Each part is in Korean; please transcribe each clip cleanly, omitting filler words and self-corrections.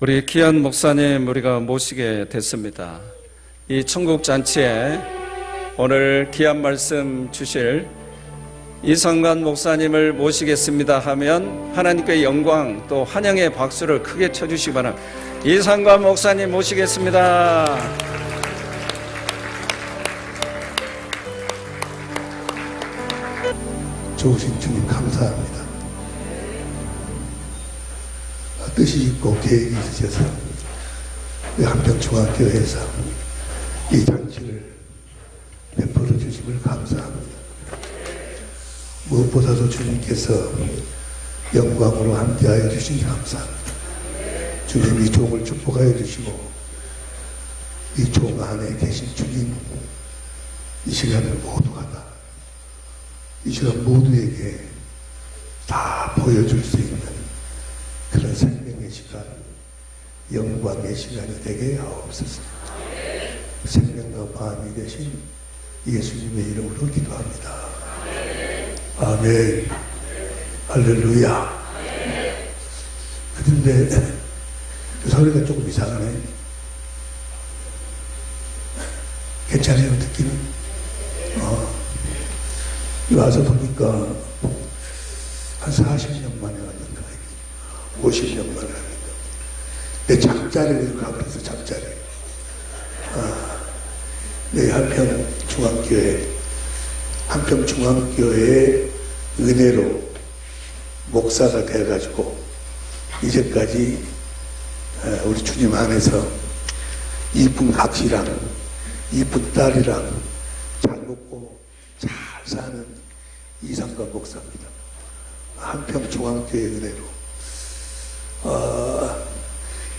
우리 귀한 목사님 우리가 모시게 됐습니다. 이 천국잔치에 오늘 귀한 말씀 주실 이성관 목사님을 모시겠습니다 하면 하나님께 영광 또 환영의 박수를 크게 쳐주시기 바랍니다. 이성관 목사님 모시겠습니다. 좋으신 주님 감사합니다. 뜻이 있고 계획이 있으셔서 한평중학교에서 이 잔치를 베풀어 주심을 감사합니다. 무엇보다도 주님께서 영광으로 함께하여 주시니 감사합니다. 주님이 종을 축복하여 주시고 이 종 안에 계신 주님 이 시간을 모두가 다 이 시간 모두에게 다 보여줄 수 있는 그런 생명의 시간, 영광의 시간이 되게 하옵소서. 생명과 마음이 되신 예수님의 이름으로 기도합니다. 아멘. 할렐루야. 그런데 소리가 조금 이상하네. 괜찮아요, 느낌은? 와서 보니까 한 40년 만에 왔는가 50년 만에 왔는가 내 잠자리를 이렇게 앞에서 잠자리 내 한평중앙교회 은혜로 목사가 돼가지고 이제까지 우리 주님 안에서 이쁜 각시랑 이쁜 딸이랑 잘 먹고 잘 사는 이성관 목사입니다. 한평중앙교회 은혜로.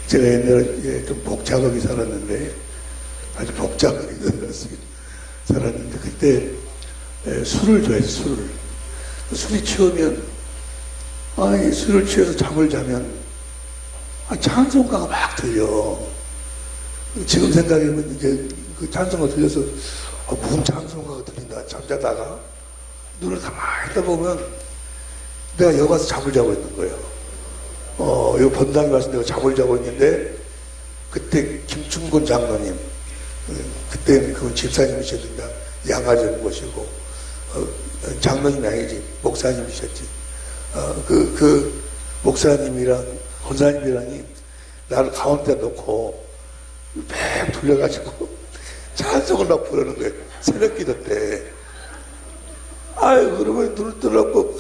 제가 옛날에 좀 복잡하게 살았는데, 아주 복잡하게 살았는데, 그때 술을 좋아했어요, 술을. 술이 취하면, 술을 취해서 잠을 자면, 찬송가가 막 들려. 지금 생각해보면 이제 그 찬송가 들려서, 무슨 찬송가가 들린다, 잠자다가. 눈을 가만히 떠 보면 내가 여기 가서 잠을 자고 있는 거예요. 요 본당에 가서 내가 잠을 자고 있는데 그때 김충곤 장로님, 그때는 그건 집사님이셨는데 양아전 모시고 장로님이 아니지 목사님이셨지. 그 목사님이랑 권사님이랑이 나를 가운데 놓고 쭉 돌려가지고 찬송을 막 부르는 거예요. 새벽기도 때. 그러면 눈을 뜨라고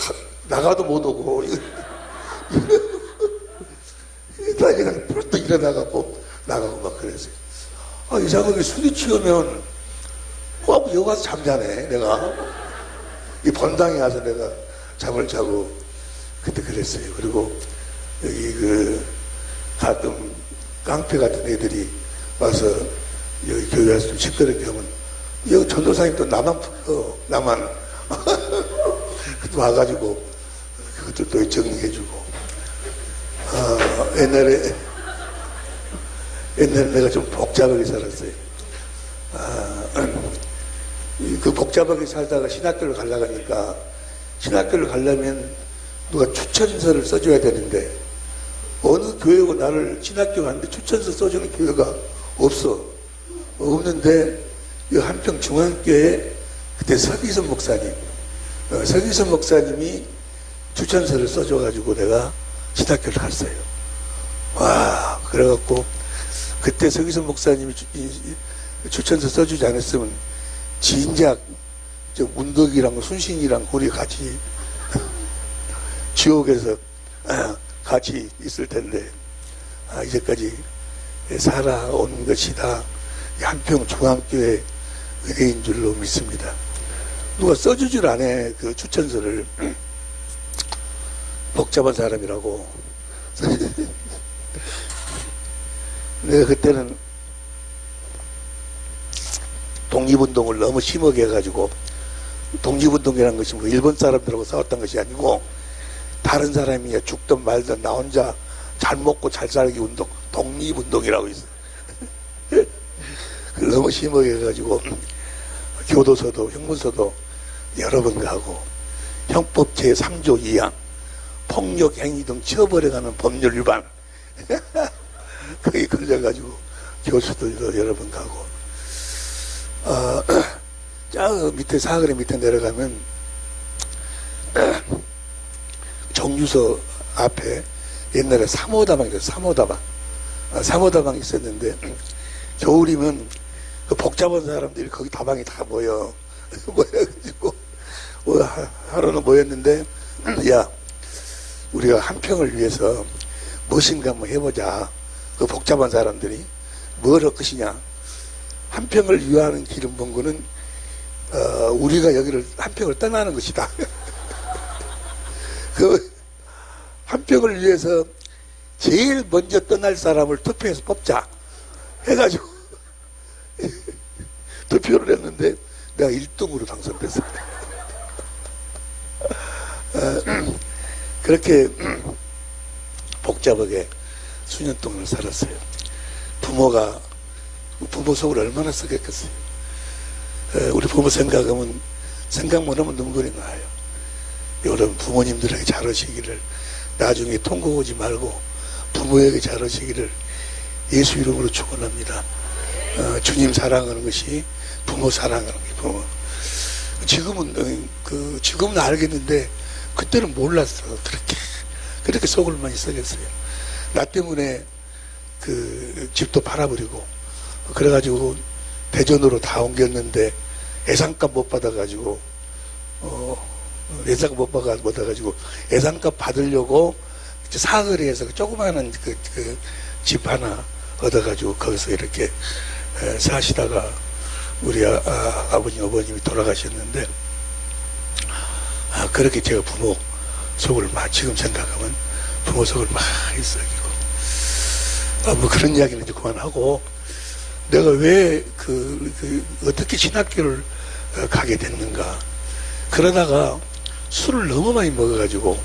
나가도 못 오고, 나 그냥 벌떡 일어나가고, 나가고 막 그랬어요. 이상하게 술이 취하면, 꼭 여기 가서 잠자네, 내가. 이 본당에 가서 내가 잠을 자고, 그때 그랬어요. 그리고 여기 가끔 깡패 같은 애들이 와서 여기 교회 와서 좀 시끄럽게 하면, 여기 전도사님 또 나만 풀어, 나만. 그것도 와가지고 그것도 또 정리해주고. 옛날에 내가 좀 복잡하게 살았어요. 그 복잡하게 살다가 신학교를 가려고 하니까 신학교를 가려면 누가 추천서를 써줘야 되는데 어느 교회가 나를 신학교 가는데 추천서 써주는 교회가 없는데 이 한평중앙교회 그때 서기선 목사님이 추천서를 써줘가지고 내가 신학교를 갔어요. 그래갖고 그때 서기선 목사님이 추천서 써주지 않았으면 진작 문덕이랑 순신이랑 우리 같이 지옥에서 같이 있을 텐데 이제까지 살아온 것이 다 한평중앙교회 은혜인 줄로 믿습니다. 누가 써주질 않아, 그 추천서를. 복잡한 사람이라고. 내가 그때는 독립운동을 너무 심하게 해가지고, 독립운동이라는 것이 뭐 일본 사람들하고 싸웠던 것이 아니고, 다른 사람이 죽든 말든 나 혼자 잘 먹고 잘 살기 운동, 독립운동이라고 있어. 너무 심하게 해가지고, 교도소도, 형무소도 여러 번 가고, 형법 제3조 2항 폭력 행위 등 처벌해가는 법률 위반 거기 걸려가지고 교수들도 여러 번 가고, 저 밑에 사거리 밑에 내려가면 정유소 앞에 옛날에 삼호다방이 있었어요. 삼호다방 있었는데 겨울이면 그 복잡한 사람들이 거기 다방에 다 모여가지고 하루는 모였는데, 야, 우리가 한 평을 위해서 무엇인가 한번 해보자. 그 복잡한 사람들이 뭘 할 것이냐. 한 평을 위하는 기름 봉구는 우리가 여기를 한 평을 떠나는 것이다. 그 한 평을 위해서 제일 먼저 떠날 사람을 투표해서 뽑자 해가지고 투표를 했는데 내가 1등으로 당선됐어. 그렇게 복잡하게 수년 동안 살았어요. 부모 속을 얼마나 썩였겠어요. 우리 부모 생각하면 눈물이 나요. 여러분 부모님들에게 잘하시기를, 나중에 통곡 오지 말고 부모에게 잘하시기를 예수 이름으로 축원합니다. 주님 사랑하는 것이 부모 사랑하는 게 부모. 지금은 알겠는데 그때는 몰랐어. 그렇게 속을 많이 썩였어요. 나 때문에 그 집도 팔아버리고 그래가지고 대전으로 다 옮겼는데 예상값 못 받아가지고 예상값 못 받아가지고 예상값 받으려고 사거리에서 조그마한 그 집 하나 얻어가지고 거기서 이렇게 사시다가 우리 아버님 어머님이 돌아가셨는데, 그렇게 제가 부모 속을 지금 생각하면 부모 속을 많이 썩이고, 뭐 그런 이야기는 이제 그만하고, 내가 왜 어떻게 신학교를 가게 됐는가. 그러다가 술을 너무 많이 먹어가지고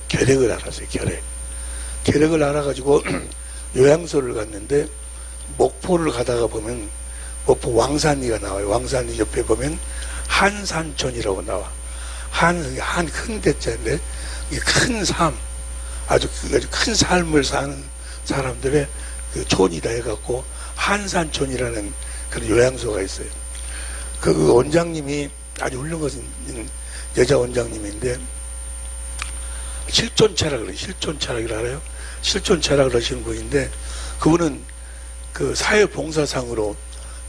결핵을 알았어요. 결핵을 알아가지고 요양소를 갔는데, 목포를 가다가 보면 목포 왕산리가 나와요. 왕산리 옆에 보면 한산촌이라고 나와. 한 큰 대자인데 큰 삶, 아주 큰 삶을 사는 사람들의 그 촌이다 해갖고 한산촌이라는 그런 요양소가 있어요. 그 원장님이 아주 훌륭하신 여자 원장님인데, 실존철학을 알아요? 실존철학을 하시는 분인데, 그분은 그 사회봉사상으로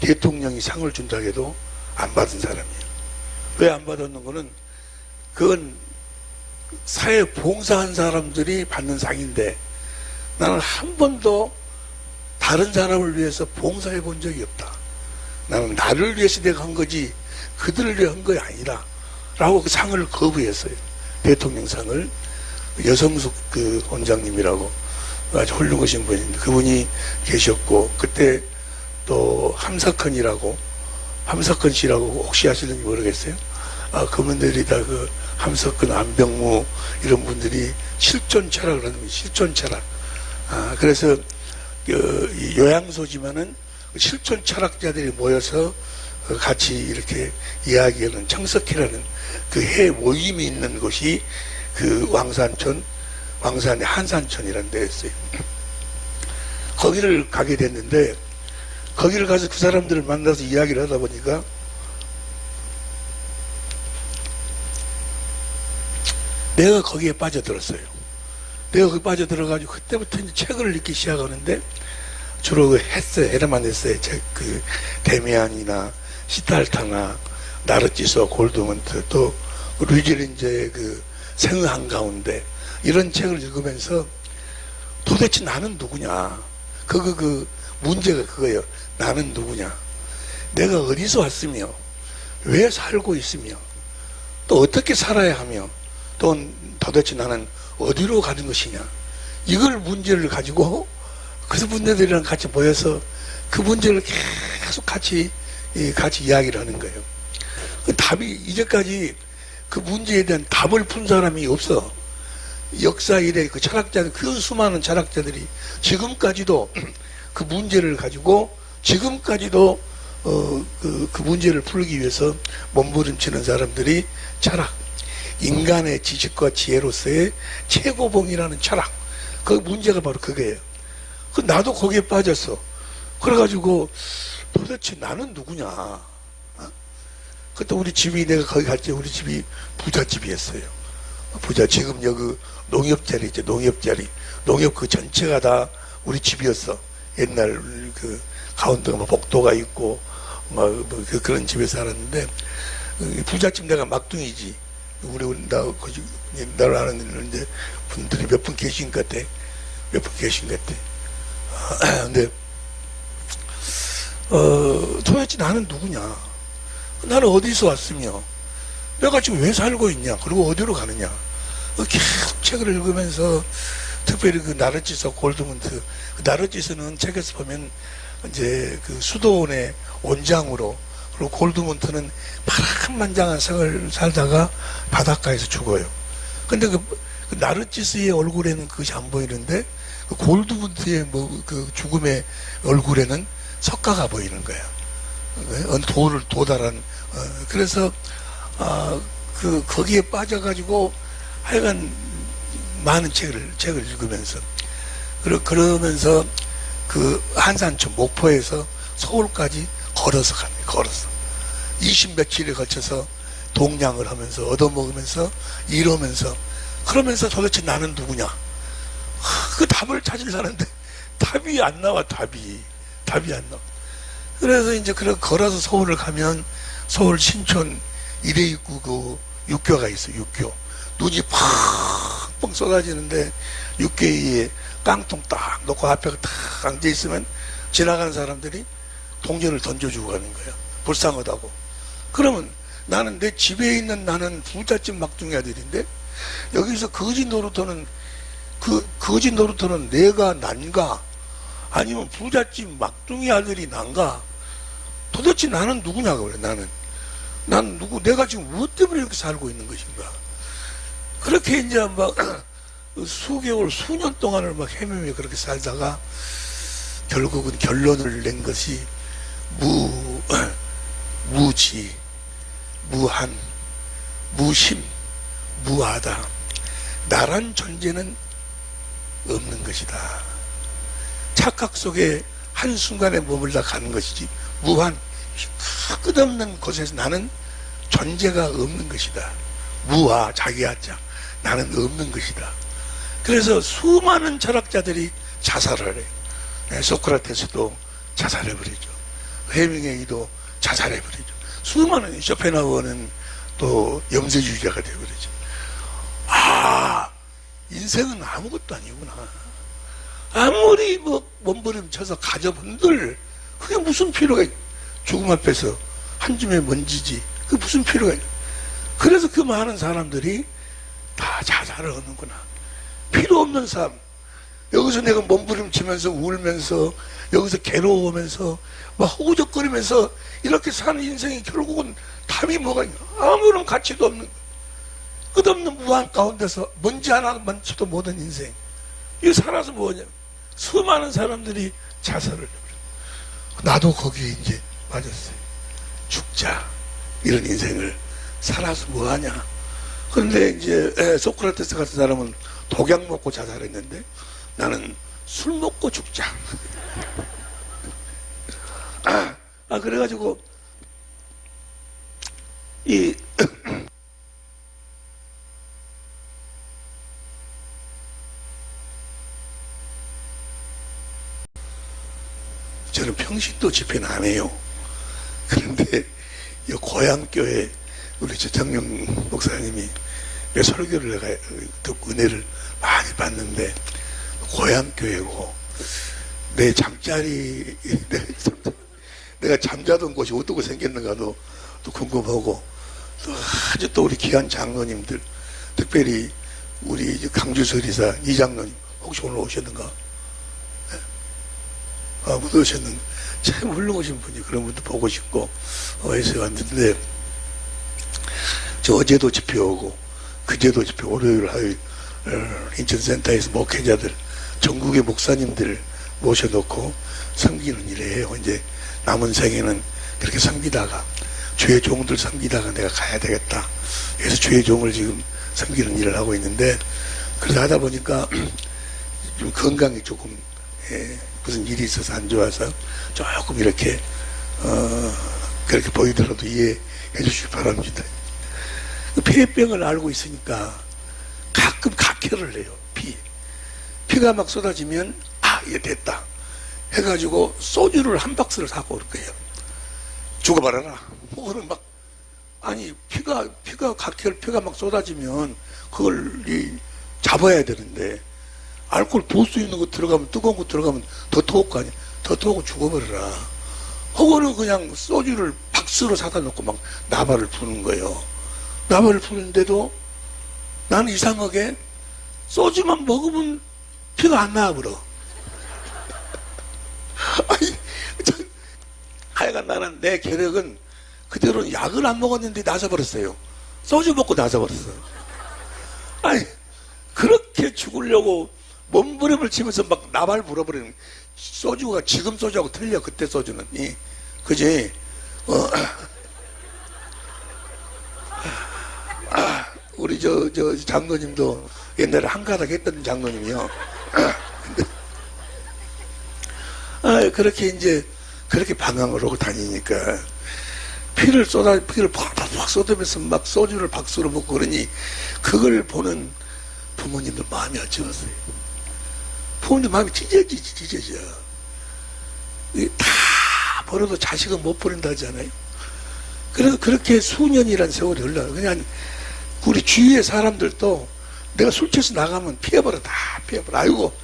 대통령이 상을 준다 해도 안 받은 사람이에요. 왜 안 받았는 거는, 그건 사회봉사한 사람들이 받는 상인데, 나는 한 번도 다른 사람을 위해서 봉사해 본 적이 없다. 나는 나를 위해서 내가 한 거지 그들을 위해 한 것이 아니라 라고 그 상을 거부했어요. 대통령상을. 여성숙 그 원장님이라고 아주 훌륭하신 분인데, 그분이 계셨고, 그때 또 함석헌 씨라고 혹시 아시는지 모르겠어요. 그분들이 다 그 함석헌, 안병무 이런 분들이 실존 철학을 하는 거예요. 실존 철학. 그래서 이 요양소지만은 실존 철학자들이 모여서 같이 이렇게 이야기하는 청석회라는 그 해 모임이 있는 곳이 그 왕산의 한산촌이라는 데였어요. 거기를 가게 됐는데, 거기를 가서 그 사람들을 만나서 이야기를 하다 보니까 내가 거기에 빠져들었어요. 내가 거기 빠져들어가지고 그때부터 이제 책을 읽기 시작하는데, 주로 그 헤르만 헤세의 책, 그 데미안이나 시탈타나 나르치소, 골드먼트, 또 루이지린저의 그 생의 한가운데, 이런 책을 읽으면서 도대체 나는 누구냐. 그 문제가 그거예요. 나는 누구냐. 내가 어디서 왔으며, 왜 살고 있으며, 또 어떻게 살아야 하며, 또 도대체 나는 어디로 가는 것이냐. 이걸 문제를 가지고 그분들이랑 같이 모여서 그 문제를 계속 같이 이야기를 하는 거예요. 그 답이, 이제까지 그 문제에 대한 답을 푼 사람이 없어. 역사 이래 그 철학자들, 그 수많은 철학자들이 지금까지도 그 문제를 가지고 지금까지도 그 문제를 풀기 위해서 몸부림치는 사람들이 철학, 인간의 지식과 지혜로서의 최고봉이라는 철학. 그 문제가 바로 그거예요. 그 나도 거기에 빠졌어. 그래가지고 도대체 나는 누구냐. 그때 우리 집이, 내가 거기 갈 때 우리 집이 부잣집이었어요. 부자, 지금 여기 농협자리 있죠. 농협자리. 농협 그 전체가 다 우리 집이었어. 옛날 그 가운데가 뭐 복도가 있고 그런 집에 살았는데, 부잣집 내가 막둥이지. 나를 아는 이제 분들이 몇 분 계신 것 같아. 몇 분 계신 것 같아. 근데 도대체 나는 누구냐? 나는 어디서 왔으며 내가 지금 왜 살고 있냐? 그리고 어디로 가느냐? 계속 책을 읽으면서, 특별히 그 나르치스 골드문트, 그 나르치스는 책에서 보면 이제 그 수도원의 원장으로, 그리고 골드문트는 파란만장한 생을 살다가 바닷가에서 죽어요. 근데 그 나르치스의 얼굴에는 그것이 안 보이는데, 그 골드문트의 그 죽음의 얼굴에는 석가가 보이는 거야. 도달한. 그래서 거기에 빠져가지고 하여간 많은 책을 읽으면서, 그러면서 그 한산촌 목포에서 서울까지 걸어서 갑니다. 걸어서 20며칠에 걸쳐서 동냥을 하면서 얻어먹으면서 이러면서, 그러면서 도대체 나는 누구냐? 그 답을 찾으려는데 답이 안 나와. 답이 안 나와. 그래서 이제 걸어서 서울을 가면 서울 신촌 일회입구 그 육교가 있어. 육교. 눈이 팍 쏟아지는데 육교에 깡통 딱 놓고 앞에 딱 앉아 있으면 지나가는 사람들이 동전을 던져주고 가는 거야. 불쌍하다고. 그러면 나는, 내 집에 있는 나는 부잣집 막둥이 아들인데, 여기서 거지 노릇하는 내가 난가? 아니면 부잣집 막둥이 아들이 난가? 도대체 나는 누구냐고 그래. 나는 누구? 내가 지금 무엇 때문에 이렇게 살고 있는 것인가? 그렇게 이제 막 수개월, 수년 동안을 막 헤매며 그렇게 살다가 결국은 결론을 낸 것이 무지, 무한, 무심, 무하다. 나란 존재는 없는 것이다. 착각 속에 한순간에 머물다 가는 것이지, 무한, 끝없는 곳에서 나는 존재가 없는 것이다. 무하, 자기하자. 나는 없는 것이다. 그래서 수많은 철학자들이 자살을 해요. 소크라테스도 자살해버리죠. 헤밍웨이도 자살해버리죠. 수많은, 쇼펜하우어는 또 염세주의자가 되어버리죠. 인생은 아무것도 아니구나. 아무리 몸부림쳐서 가져본들 그게 무슨 필요가 있. 죽음 앞에서 한 줌의 먼지지. 그게 무슨 필요가 있. 그래서 그 많은 사람들이 다 자살을 하는구나. 필요 없는 삶. 여기서 내가 몸부림치면서 울면서, 여기서 괴로워하면서 막 허우적거리면서 이렇게 사는 인생이 결국은 답이 뭐가 있냐. 아무런 가치도 없는, 끝없는 무한 가운데서 먼지 하나만 쳐도 모든 인생. 이거 살아서 뭐냐. 수많은 사람들이 자살을 해버려. 나도 거기에 이제 빠졌어요. 죽자. 이런 인생을 살아서 뭐하냐. 그런데 이제 소크라테스 같은 사람은 독약 먹고 자살했는데, 나는 술 먹고 죽자. 그래가지고 저는 평신도 집회는 안 해요. 그런데 이 고향교회 우리 정영 목사님이 내 설교를 내가 듣고 은혜를 많이 받는데, 고향교회고 내 잠자리, 내가 잠자던 곳이 어떻게 생겼는가도 또 궁금하고, 또 아주 또 우리 귀한 장로님들, 특별히 우리 강주설이사 이장로님 혹시 오늘 오셨는가? 네? 못 오셨는데 참 훌륭하신 분이, 그런 분도 보고 싶고 해서 왔는데, 저 어제도 집회 오고 그제도 집회, 월요일 화요일 인천센터에서 목회자들, 전국의 목사님들 모셔놓고 섬기는 일을 해요. 이제 남은 생에는 그렇게 섬기다가, 주의 종들 섬기다가 내가 가야 되겠다. 그래서 주의 종을 지금 섬기는 일을 하고 있는데, 그래서 하다 보니까 좀 건강이 조금 무슨 일이 있어서 안 좋아서 조금 이렇게 그렇게 보이더라도 이해해 주시기 바랍니다. 폐병을 앓고 있으니까 가끔 각혈을 해요. 피가 막 쏟아지면 이게 됐다 해가지고 소주를 한 박스를 사고 올 거예요. 죽어버려라. 그거는 막 피가 각혈 피가 막 쏟아지면 그걸 잡아야 되는데 알코올 부을 수 있는 거 들어가면 뜨거운 거 들어가면 더 토할 거 아니야. 더 토하고 죽어버려라. 그거는 그냥 소주를 박스로 사다 놓고 막 나발을 부는 거예요. 나발을 부는데도 나는 이상하게 소주만 먹으면 피가 안 나와버려. 하여간 나는 내 계력은 그대로는 약을 안 먹었는데 나서버렸어요. 소주 먹고 나서버렸어. 그렇게 죽으려고 몸부림을 치면서 막 나발 불어버리는 소주가 지금 소주하고 틀려. 그때 소주는 그지? 우리 저 장로님도 옛날에 한가닥 했던 장로님이요. 그렇게 이제 그렇게 방황을 하고 다니니까 피를 팍팍팍 쏟으면서 막 소주를 박수로 먹고 그러니 그걸 보는 부모님들 마음이 어찌웠어요. 부모님 마음이 찢어져. 다 버려도 자식은 못 버린다 하잖아요. 그래서 그렇게 수년이란 세월이 흘러요. 그냥 우리 주위의 사람들도 내가 술 취해서 나가면 피해버려. 다 피해버려. 아이고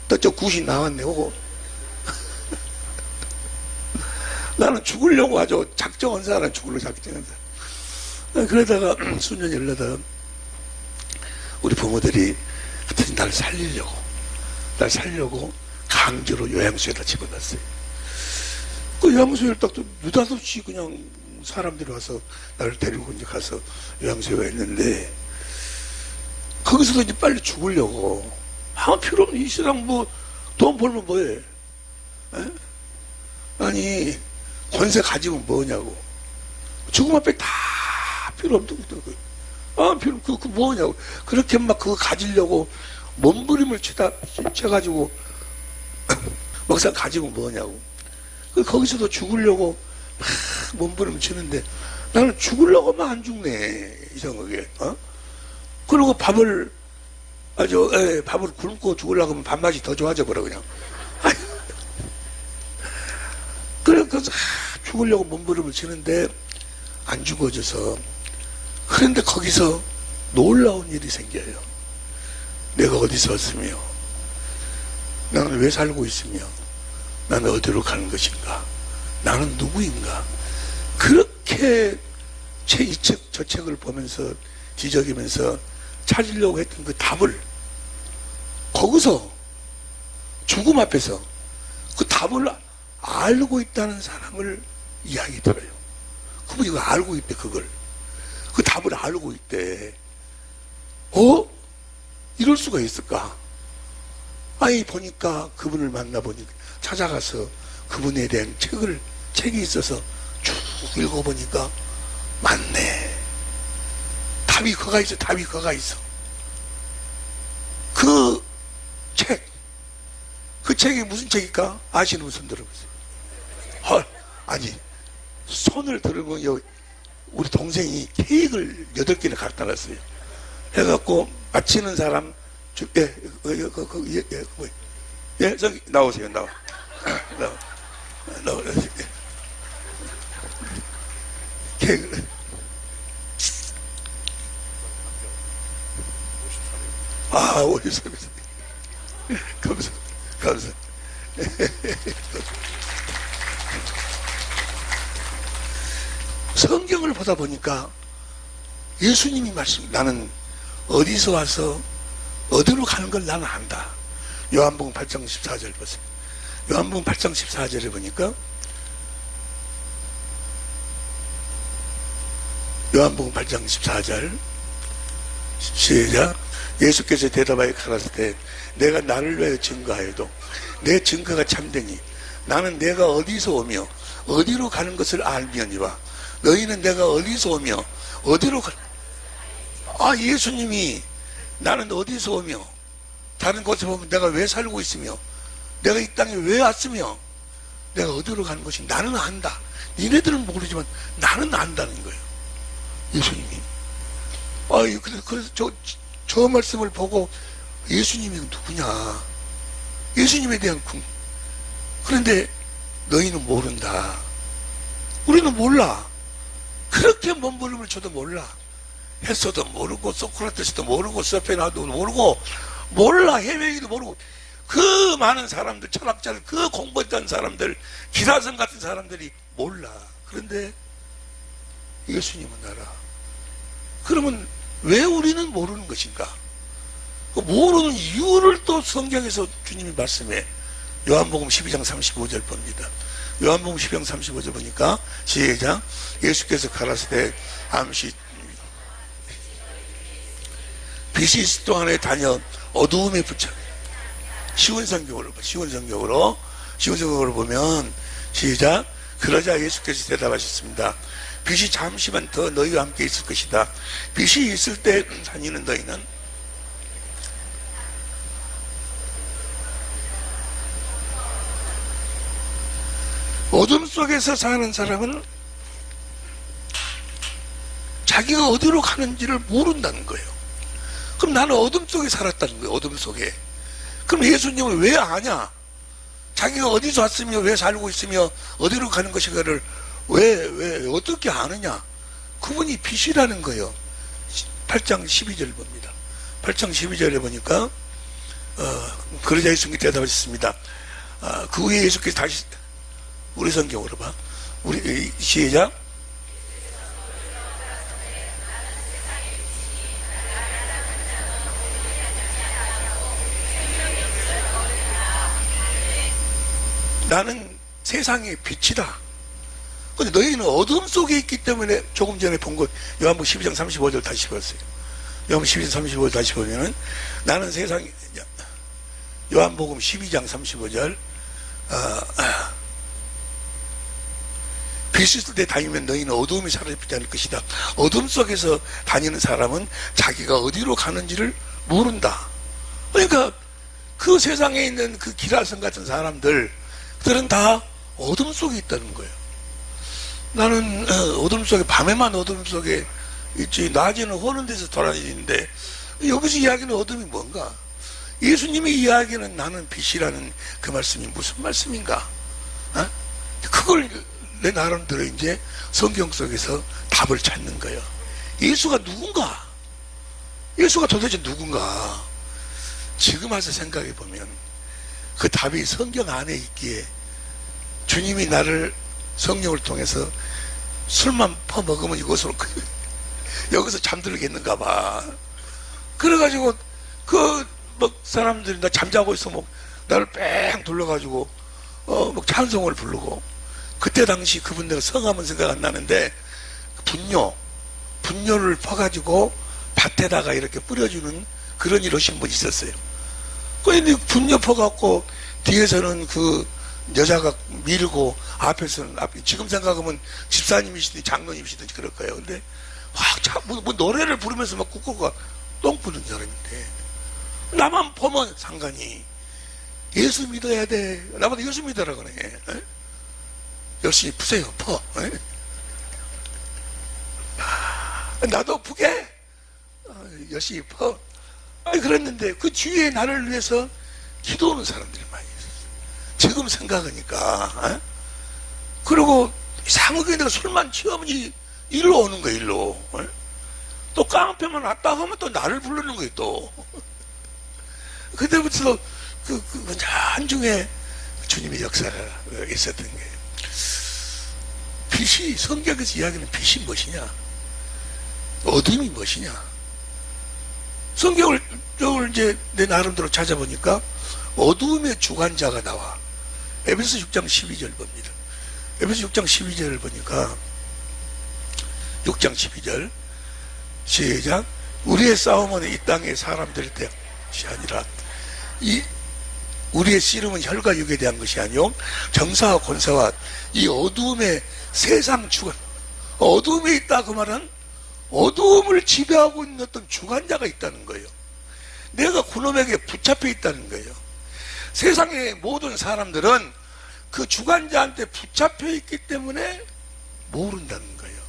또 저 굿이 나왔네. 오고 나는 죽으려고 아주 작정한 사람, 죽으려고 작정한 사람. 그러다가 수년이 흘러다가 우리 부모들이 하여튼 날 살리려고 강제로 요양소에다 집어넣었어요. 그 요양소에 딱 느닷없이 그냥 사람들이 와서 나를 데리고 이제 가서 요양소에 있는데 거기서도 이제 빨리 죽으려고 아무 필요 없는 이 세상 뭐 돈 벌면 뭐해? 아니 권세 가지면 뭐냐고. 죽음 앞에 다 필요 없는 그 뭐냐고. 그렇게 막 그거 가지려고 몸부림을 쳐가지고 막상 가지면 뭐냐고. 거기서도 죽으려고 막 몸부림을 치는데 나는 죽으려고만 안 죽네. 이상하게. 그리고 밥을 굶고 죽으려고 하면 밥맛이 더 좋아져 버려 그냥. 그래서 죽으려고 몸부림을 치는데 안 죽어져서. 그런데 거기서 놀라운 일이 생겨요. 내가 어디서 왔으며 나는 왜 살고 있으며 나는 어디로 가는 것인가, 나는 누구인가. 그렇게 이 책 저 책을 보면서 뒤적이면서 찾으려고 했던 그 답을 거기서 죽음 앞에서 그 답을 알고 있다는 사람을 이야기 들어요. 그분이 이거 알고 있대. 그 답을 알고 있대. 이럴 수가 있을까? 보니까 그분을 만나보니까 찾아가서 그분에 대한 책이 있어서 쭉 읽어보니까 맞네. 답이 거가 있어. 그 책이 무슨 책일까? 아시는 분 손 들어보세요. 손을 들으면 우리 동생이 케이크를 8개나 갖다 놨어요. 해갖고 마치는 사람 저기 나오세요. 나와. 케이크를 오셨어요. 감사. 성경을 보다 보니까 예수님이 나는 어디서 와서 어디로 가는 걸 나는 안다. 요한복음 8장 14절 보세요. 요한복음 8장 14절에 보니까 요한복음 8장 14절 시작. 예수께서 대답하여 가라사대 때 내가 나를 위하여 증거하여도 내 증거가 참되니 나는 내가 어디서 오며 어디로 가는 것을 알미oni와 너희는 내가 어디서 오며 어디로 예수님이 나는 어디서 오며 다른 곳에 보면 내가 왜 살고 있으며 내가 이 땅에 왜 왔으며 내가 어디로 가는 것이 나는 안다. 니네들은 모르지만 나는 안다는 거예요. 예수님이. 그래서 저 말씀을 보고 예수님이 누구냐. 예수님에 대한 그런데 너희는 모른다. 우리는 몰라. 그렇게 몸부림을 쳐도 몰라. 헤서도 모르고 소크라테스도 모르고 서페나도 모르고 몰라. 헤메기도 모르고 그 많은 사람들, 철학자들, 그 공부했던 사람들, 기사성 같은 사람들이 몰라. 그런데 예수님은 알아. 그러면 왜 우리는 모르는 것인가? 그 모르는 이유를 또 성경에서 주님이 말씀해. 요한복음 12장 35절 봅니다. 요한복음 12장 35절 보니까 시작. 예수께서 가라사대 암시 빛이 있을 동안에 다녀 어두움에 붙여. 쉬운 성경으로 보면 시작. 그러자 예수께서 대답하셨습니다. 빛이 잠시만 더 너희와 함께 있을 것이다. 빛이 있을 때 다니는 너희는 어둠 속에서 사는 사람은 자기가 어디로 가는지를 모른다는 거예요. 그럼 나는 어둠 속에 살았다는 거예요. 어둠 속에. 그럼 예수님을 왜 아냐? 자기가 어디서 왔으며 왜 살고 있으며 어디로 가는 것인가를 왜 어떻게 아느냐? 그분이 빛이라는 거예요. 8장 12절 봅니다. 8장 12절에 보니까 그러자 예수님이 대답하셨습니다. 그 후에 예수께서 다시 우리 성경으로 봐. 우리 시작. 나는 세상의 빛이다. 근데 너희는 어둠 속에 있기 때문에 조금 전에 본 것 요한복음 12장 35절 다시 봤어요. 요한복음 12장 35절 다시 보면은 나는 세상에 요한복음 12장 35절 빛 있을 때 다니면 너희는 어두움이 사라지지 않을 것이다. 어둠 속에서 다니는 사람은 자기가 어디로 가는지를 모른다. 그러니까 그 세상에 있는 그 기라성 같은 사람들은 다 어둠 속에 있다는 거예요. 나는 어둠 속에, 밤에만 어둠 속에 있지 낮에는 허는 데서 돌아다니는데 여기서 이야기는 어둠이 뭔가? 예수님의 이야기는 나는 빛이라는 그 말씀이 무슨 말씀인가? 그걸 내 나름대로 이제 성경 속에서 답을 찾는 거예요. 예수가 누군가? 예수가 도대체 누군가? 지금 와서 생각해 보면 그 답이 성경 안에 있기에 주님이 나를 성령을 통해서 술만 퍼먹으면 이곳으로 여기서 잠들겠는가 봐. 그래가지고 사람들이 나 잠자고 있어 나를 뺑 돌려가지고 찬송을 부르고 그때 당시 그분들 성함은 생각 안 나는데 분뇨를 퍼가지고 밭에다가 이렇게 뿌려주는 그런 일 하신 분이 있었어요. 그런데 분뇨 퍼갖고 뒤에서는 그 여자가 밀고 앞에서는 지금 생각하면 집사님이시든지 장로님이시든지 그럴 거예요. 근데 뭐 노래를 부르면서 막 꾹꾹 똥 부는 사람인데 나만 보면 상관이 예수 믿어야 돼. 나보다 예수 믿으라 그래. 열심히 푸세요. 퍼. 나도 푸게 열심히 퍼. 그랬는데 그 주위에 나를 위해서 기도하는 사람들이 많이 있었어요. 지금 생각하니까. 그리고 이상하게 내가 술만 취하면 일로 오는 거야. 일로. 또 깡패만 왔다 하면 또 나를 부르는 거야. 또 그때부터 그 한중에 주님의 역사가 있었던 게 빛이 성경에서 이야기하는 빛이 무엇이냐? 어둠이 무엇이냐? 성경을 이제 내 나름대로 찾아보니까 어두움의 주관자가 나와. 에베소 6장 12절 봅니다. 에베소 6장 12절을 보니까 6장 12절 시작. 우리의 싸움은 이 땅의 사람들에 대한 것이 아니라 우리의 씨름은 혈과 육에 대한 것이 아니요 정사와 권사와 이 어두움의 세상 주관, 어두움에 있다 그 말은 어두움을 지배하고 있는 어떤 주관자가 있다는 거예요. 내가 그놈에게 붙잡혀 있다는 거예요. 세상의 모든 사람들은 그 주관자한테 붙잡혀 있기 때문에 모른다는 거예요.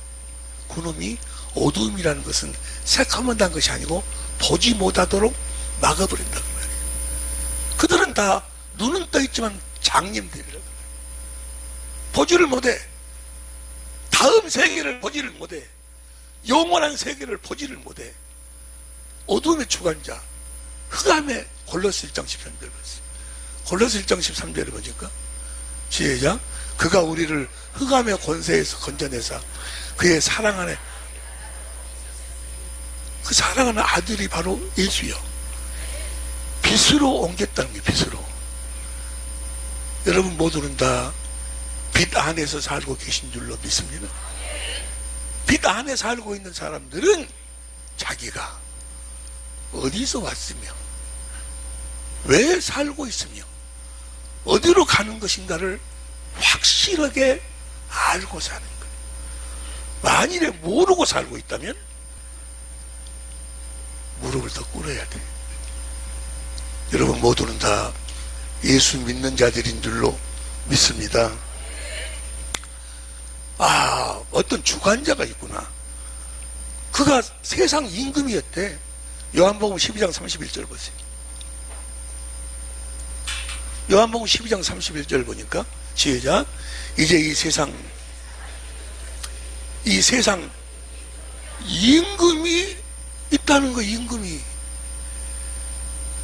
그놈이 어두움이라는 것은 새카만다는 것이 아니고 보지 못하도록 막아버린다는 말이에요. 그들은 다 눈은 떠 있지만 장님들이라는 거예요. 보지를 못해. 다음 세계를 보지를 못해. 영원한 세계를 보지를 못해. 어두움의 주관자, 흑암의 골로새 1장 13절을 봤어요. 골로새 1장 13절을 보니까 시작. 그가 우리를 흑암의 권세에서 건져내사 그의 사랑 안에, 그 사랑하는 아들이 바로 예수요. 빛으로 옮겼다는 게 빛으로. 여러분 모두는 다 빛 안에서 살고 계신 줄로 믿습니다. 빛 안에 살고 있는 사람들은 자기가 어디서 왔으며 왜 살고 있으며 어디로 가는 것인가를 확실하게 알고 사는 거예요. 만일에 모르고 살고 있다면 무릎을 더 꿇어야 돼. 여러분 모두는 다 예수 믿는 자들인 줄로 믿습니다. 어떤 주관자가 있구나. 그가 세상 임금이었대. 요한복음 12장 31절 보세요. 요한복음 12장 31절 보니까 시작. 이제 이 세상 임금이 있다는 거. 임금이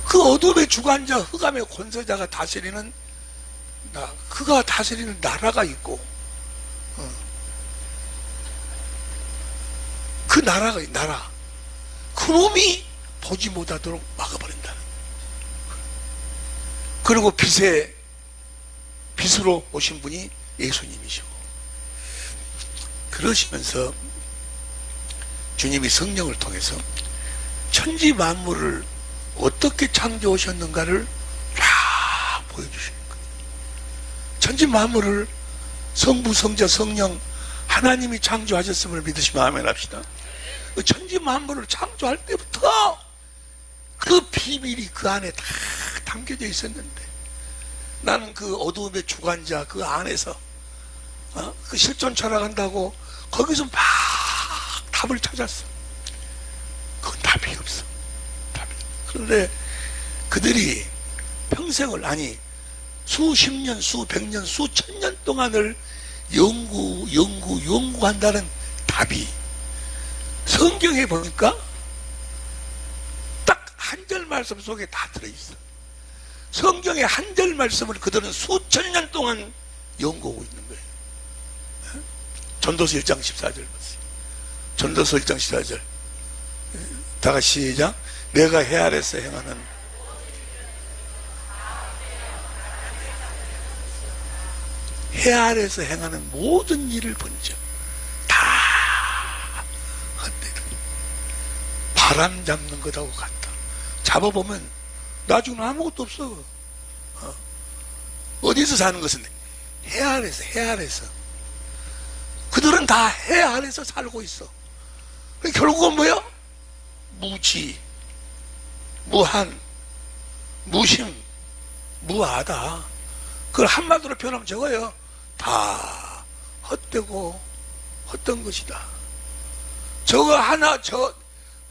그 어둠의 주관자, 흑암의 권세자가 다스리는 그가 다스리는 나라가 있고, 그 나라 그놈이 보지 못하도록 막아버린다. 그리고 빛으로 오신 분이 예수님이시고, 그러시면서 주님이 성령을 통해서 천지 만물을 어떻게 창조하셨는가를 쫙 보여주시는 거예요. 천지 만물을 성부, 성자, 성령 하나님이 창조하셨음을 믿으시면 아멘 합시다. 그 천지 만물을 창조할 때부터 그 비밀이 그 안에 다 담겨져 있었는데, 나는 그 어두움의 주관자 그 안에서 그 실존 철학한다고 거기서 막 답을 찾았어. 그건 답이 없어. 그런데 그들이 평생을, 아니 수십 년, 수백 년, 수천 년 동안을 연구한다는 답이 성경에 보니까 딱 한 절 말씀 속에 다 들어있어. 성경의 한 절 말씀을 그들은 수천 년 동안 연구하고 있는 거예요. 전도서 1장 14절 보세요. 전도서 1장 14절 다 같이 시작. 내가 해 아래서 행하는 모든 일을 본즉 다 헛되다. 바람 잡는 것하고 같다. 잡아보면 나중에 아무것도 없어. 어디서 사는 것은 해 아래서. 그들은 다 해 아래서 살고 있어. 결국은 뭐야? 무지, 무한, 무심, 무하다. 그걸 한마디로 표현하면 저거예요. 다 헛되고 헛된 것이다. 저거 하나,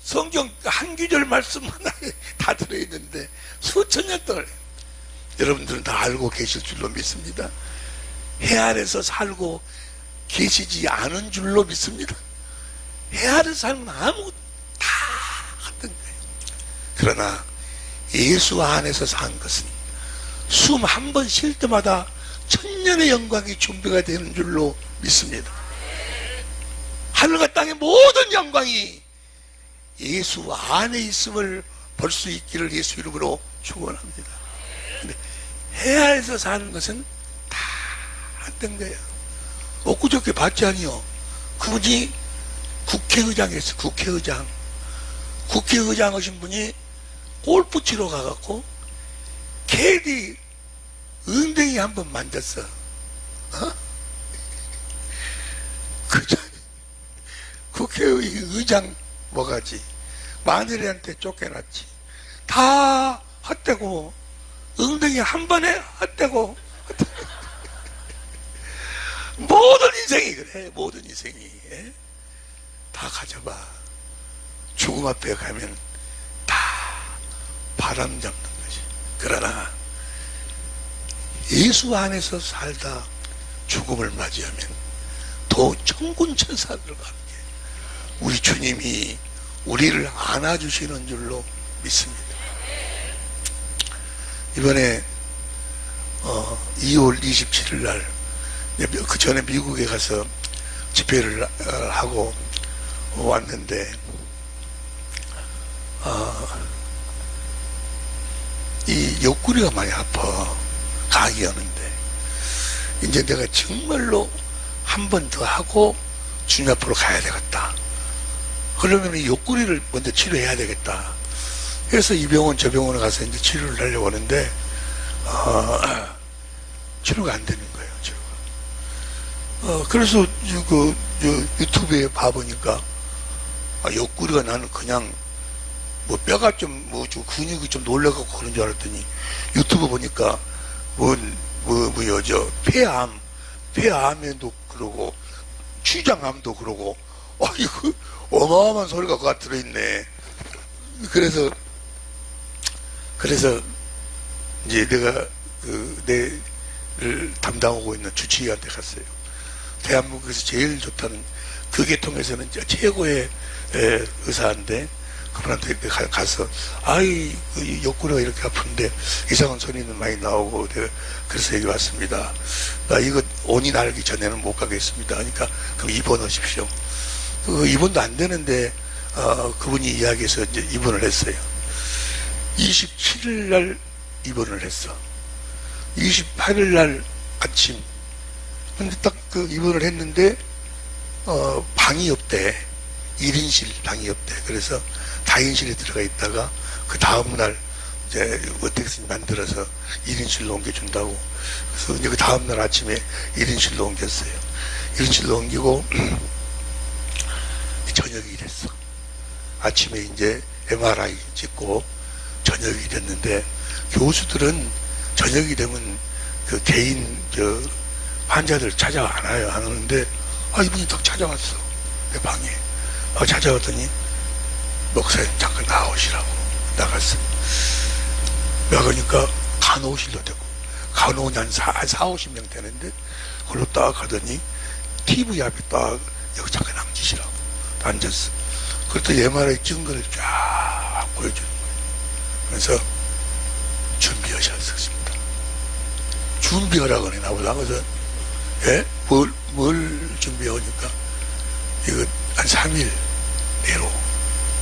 성경 한 구절 말씀 하나에 다 들어있는데 수천 년 동안 여러분들은 다 알고 계실 줄로 믿습니다. 해 아래서 살고 계시지 않은 줄로 믿습니다. 해 아래서 사는 건 아무것도 다 같은 거예요. 그러나 예수 안에서 산 것은 숨 한 번 쉴 때마다 천년의 영광이 준비가 되는 줄로 믿습니다. 하늘과 땅의 모든 영광이 예수 안에 있음을 볼 수 있기를 예수 이름으로 축원합니다. 근데 해 아래서 사는 것은 다 같은 거예요. 엊그저께 봤지 아니요? 그분이 국회의장이었어요. 국회의장 하신 분이 골프 치러 가갖고 캐디 은댕이 한번 만졌어. 국회의장 뭐가지? 마누라한테 쫓겨났지. 다 헛되고 엉덩이 한 번에 헛대고 모든 인생이 그래. 모든 인생이 다 가져봐. 죽음 앞에 가면 다 바람 잡는 거지. 그러나 예수 안에서 살다 죽음을 맞이하면 더 천군 천사들과 함께 우리 주님이 우리를 안아주시는 줄로 믿습니다. 이번에 2월 27일 날 그 전에 미국에 가서 집회를 하고 왔는데 이 옆구리가 많이 아파. 감기 오는데 이제 내가 정말로 한 번 더 하고 주님 앞으로 가야 되겠다. 그러면 이 옆구리를 먼저 치료해야 되겠다. 그래서 이 병원 저 병원에 가서 이제 치료를 하려고 하는데 치료가 안 되는 거예요. 치료가. 그래서 그 유튜브에 봐보니까 옆구리가 나는 그냥 뭐 뼈가 좀 근육이 좀 놀라갖고 그런 줄 알았더니 유튜브 보니까 폐암에도 그러고 췌장암도 그러고 이거 어마어마한 소리가 거기 들어있네. 그래서 이제 내가 내를 담당하고 있는 주치의한테 갔어요. 대한민국에서 제일 좋다는 그 계통에서는 최고의 의사인데 그분한테 가서 그 옆구리가 이렇게 아픈데 이상한 소리는 많이 나오고 내가 그래서 여기 왔습니다. 이거 원인 알기 전에는 못 가겠습니다. 그러니까 그럼 입원하십시오. 그 입원도 안 되는데 그분이 이야기해서 이제 입원을 했어요. 27일 날 입원을 했어. 28일 날 아침. 근데 딱 그 입원을 했는데 방이 없대. 1인실 방이 없대. 그래서 다인실에 들어가 있다가 그 다음날 이제 어떻게든 만들어서 1인실로 옮겨준다고. 그래서 이제 그 다음날 아침에 1인실로 옮겼어요. 1인실로 옮기고 저녁이 됐어. 아침에 이제 MRI 찍고 저녁이 됐는데 교수들은 저녁이 되면 그 개인 환자들 찾아와 안 와요. 안 오는데 이분이 딱 찾아왔어. 내 방에. 찾아왔더니 목사님 잠깐 나오시라고 나갔어. 나가니까 간호실로 되고 간호원이 한 40-50명 되는데 그걸로 딱 가더니 TV 앞에 딱 여기 잠깐 앉으시라고 앉았어. 그랬더니 MRI 찍은 거를 쫙 보여주는 거예요. 그래서 준비하셨습니다. 준비하라고 하네 나보다. 그래서 뭘 준비하니까 이거 한 3일 내로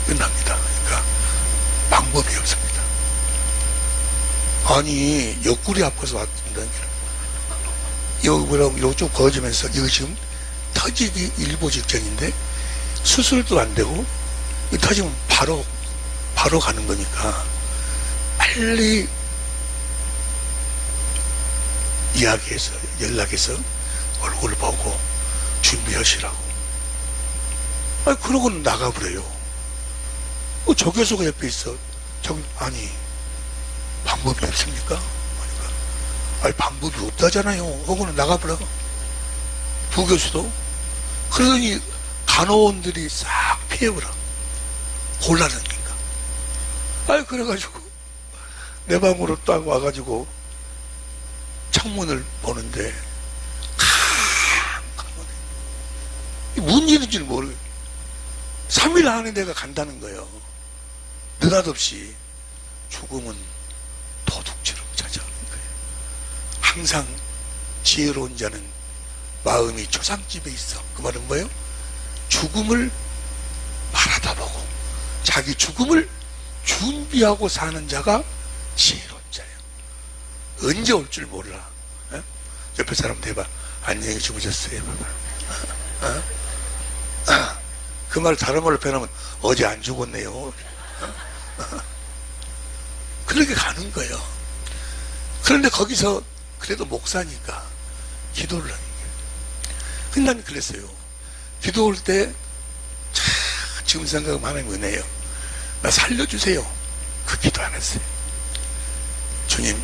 끝납니다. 그러니까 방법이 없습니다. 아니 옆구리 아파서 왔다는 게 이거 뭐라고 이거 좀 거어지면서 이거 지금 터지기 일보 직전인데 수술도 안 되고 터지면 바로 가는 거니까 빨리 이야기해서 연락해서 얼굴 보고 준비하시라고. 그러고는 나가버려요. 조교수가 옆에 있어. 아니 방법이 없습니까? 그러니까 방법이 없다잖아요. 그거는 나가버려. 부교수도. 그러더니 간호원들이 싹 피해버려. 곤란하니까. 그래가지고 내 방으로 딱 와가지고 창문을 보는데 뭔 일인지 모르겠어. 3일 안에 내가 간다는 거예요. 느닷없이 죽음은 도둑처럼 찾아오는 거예요. 항상 지혜로운 자는 마음이 초상집에 있어. 그 말은 뭐예요? 죽음을 바라다 보고 자기 죽음을 준비하고 사는 자가 지혜로운 자예요. 언제 올 줄 몰라. 옆에 사람 대봐. 안녕히 주무셨어요. 그 말 다른 말로 표현하면 어제 안 죽었네요. 그렇게 가는 거예요. 그런데 거기서 그래도 목사니까 기도를 하는 거예요. 근데 난 그랬어요. 기도할 때 지금 생각하면 하나님 은혜예요. 나 살려주세요. 그 기도 안 했어요. 주님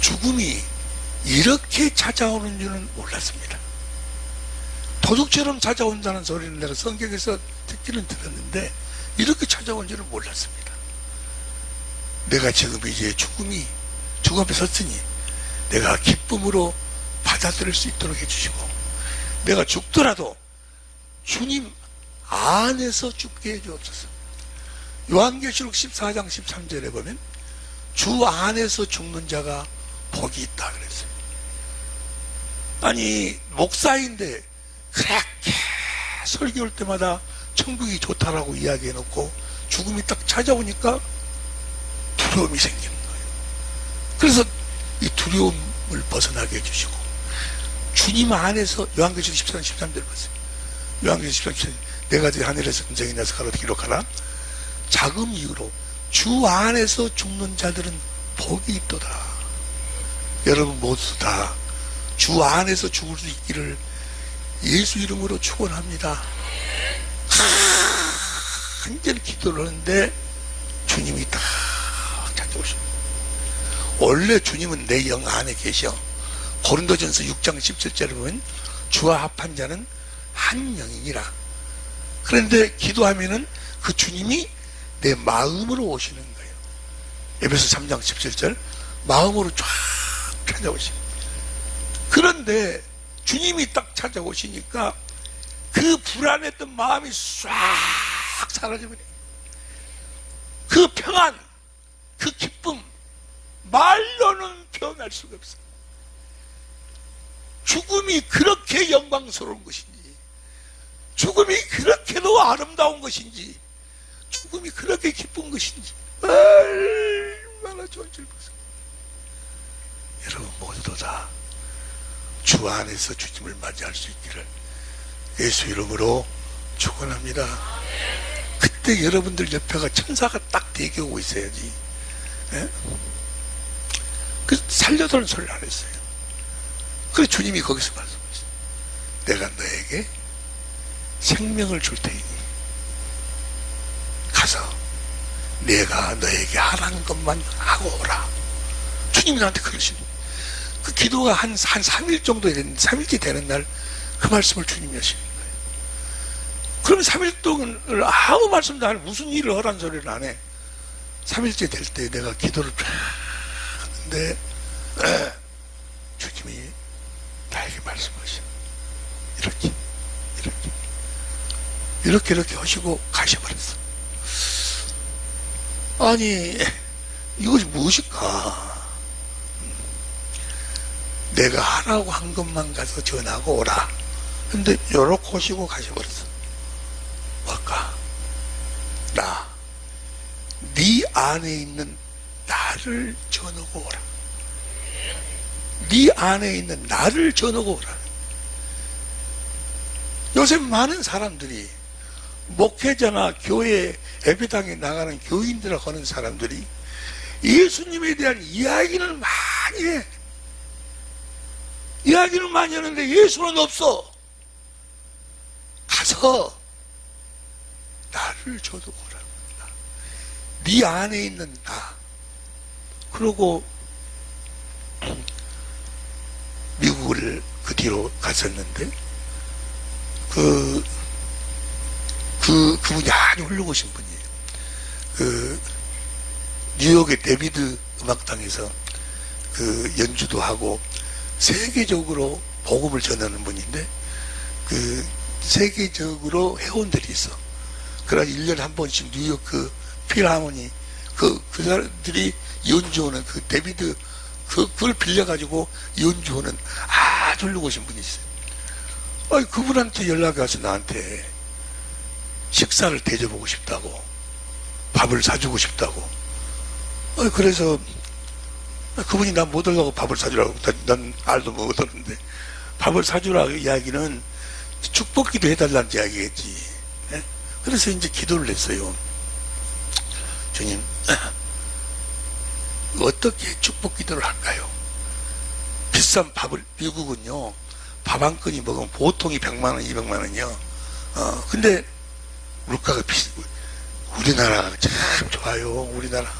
죽음이 이렇게 찾아오는 줄은 몰랐습니다. 도둑처럼 찾아온다는 소리는 내가 성경에서 듣기는 들었는데 이렇게 찾아온 줄은 몰랐습니다. 내가 지금 이제 죽음 앞에 섰으니 내가 기쁨으로 받아들일 수 있도록 해주시고, 내가 죽더라도 주님 안에서 죽게 해주옵소서. 요한계시록 14장 13절에 보면 주 안에서 죽는 자가 복이 있다 그랬어요. 아니, 목사인데 그렇게 설교할 때마다 천국이 좋다라고 이야기해놓고 죽음이 딱 찾아오니까 두려움이 생기는 거예요. 그래서 이 두려움을 벗어나게 해주시고, 주님 안에서, 요한계시록 14장 13절 보세요. 요한계시록 14장 13절, 내가 네 하늘에서 금쟁이 나서 가로되 기록하라. 자금 이후로 주 안에서 죽는 자들은 복이 있도다. 여러분 모두 다 주 안에서 죽을 수 있기를 예수 이름으로 축원합니다. 한절 기도를 하는데 주님이 다 찾아오십니다. 원래 주님은 내 영 안에 계셔. 고린도전서 6장 17절에 보면 주와 합한 자는 한 영이니라. 그런데 기도하면은 그 주님이 내 마음으로 오시는 거예요. 에베소 3장 17절, 마음으로 쫙 찾아오십니다. 그런데 주님이 딱 찾아오시니까 그 불안했던 마음이 싹 사라져버려요. 그 평안, 그 기쁨, 말로는 표현할 수가 없어요. 죽음이 그렇게 영광스러운 것인지, 죽음이 그렇게도 아름다운 것인지, 죽음이 그렇게 기쁜 것인지 얼마나 좋은 줄 보세요. 여러분 모두도 다 주 안에서 주님을 맞이할 수 있기를 예수 이름으로 축원합니다. 그때 여러분들 옆에가 천사가 딱 대기하고 있어야지. 예? 그 살려달라는 소리를 안 했어요. 그래서 주님이 거기서 말씀하셨어요. 내가 너에게 생명을 줄 테니 가서 내가 너에게 하라는 것만 하고 오라. 주님이 나한테 그러십니다. 그 기도가 한 3일 정도 되는, 3일째 되는 날 그 말씀을 주님이 하시는 거예요. 그러면 3일 동안 아무 말씀도 안 해. 무슨 일을 하라는 소리를 안 해. 3일째 될 때 내가 기도를 쫙 하는데 주님이 나에게 말씀하시고 이렇게 하시고 가셔버렸어. 아니, 이것이 무엇일까? 내가 하라고 한 것만 가서 전하고 오라. 근데 요렇게 하시고 가셔버렸어. 뭘까? 네 안에 있는 나를 전하고 오라. 네 안에 있는 나를 전하고 오라. 요새 많은 사람들이, 목회자나 교회 예배당에 나가는 교인들하고 하는 사람들이 예수님에 대한 이야기는 많이 해. 이야기는 많이 하는데 예수는 없어. 가서 나를 줘도 오라는 거다. 네 안에 있는 나. 그러고 미국을 그 뒤로 갔었는데 그분이 아주 훌륭하신 분이에요. 뉴욕의 데비드 음악당에서 연주도 하고 세계적으로 복음을 전하는 분인데, 세계적으로 회원들이 있어. 그래서 1년에 한 번씩 뉴욕 필하모니 그 사람들이 연주하는 데비드 그걸 빌려가지고 연주하는 아주 훌륭하신 분이 있어요. 그분한테 연락이 와서 나한테 식사를 대접하고 싶다고, 밥을 사주고 싶다고. 그래서 그분이 난 못 오려고 밥을 사주라고. 난 알도 못 오는데 밥을 사주라고 이야기는 축복기도 해달라는 이야기겠지. 네? 그래서 이제 기도를 했어요. 주님, 어떻게 축복기도를 할까요? 비싼 밥을, 미국은요 밥 한 건이 먹으면 보통이 100만 원, 200만 원이요. 근데 물가가 우리나라 참 좋아요. 우리나라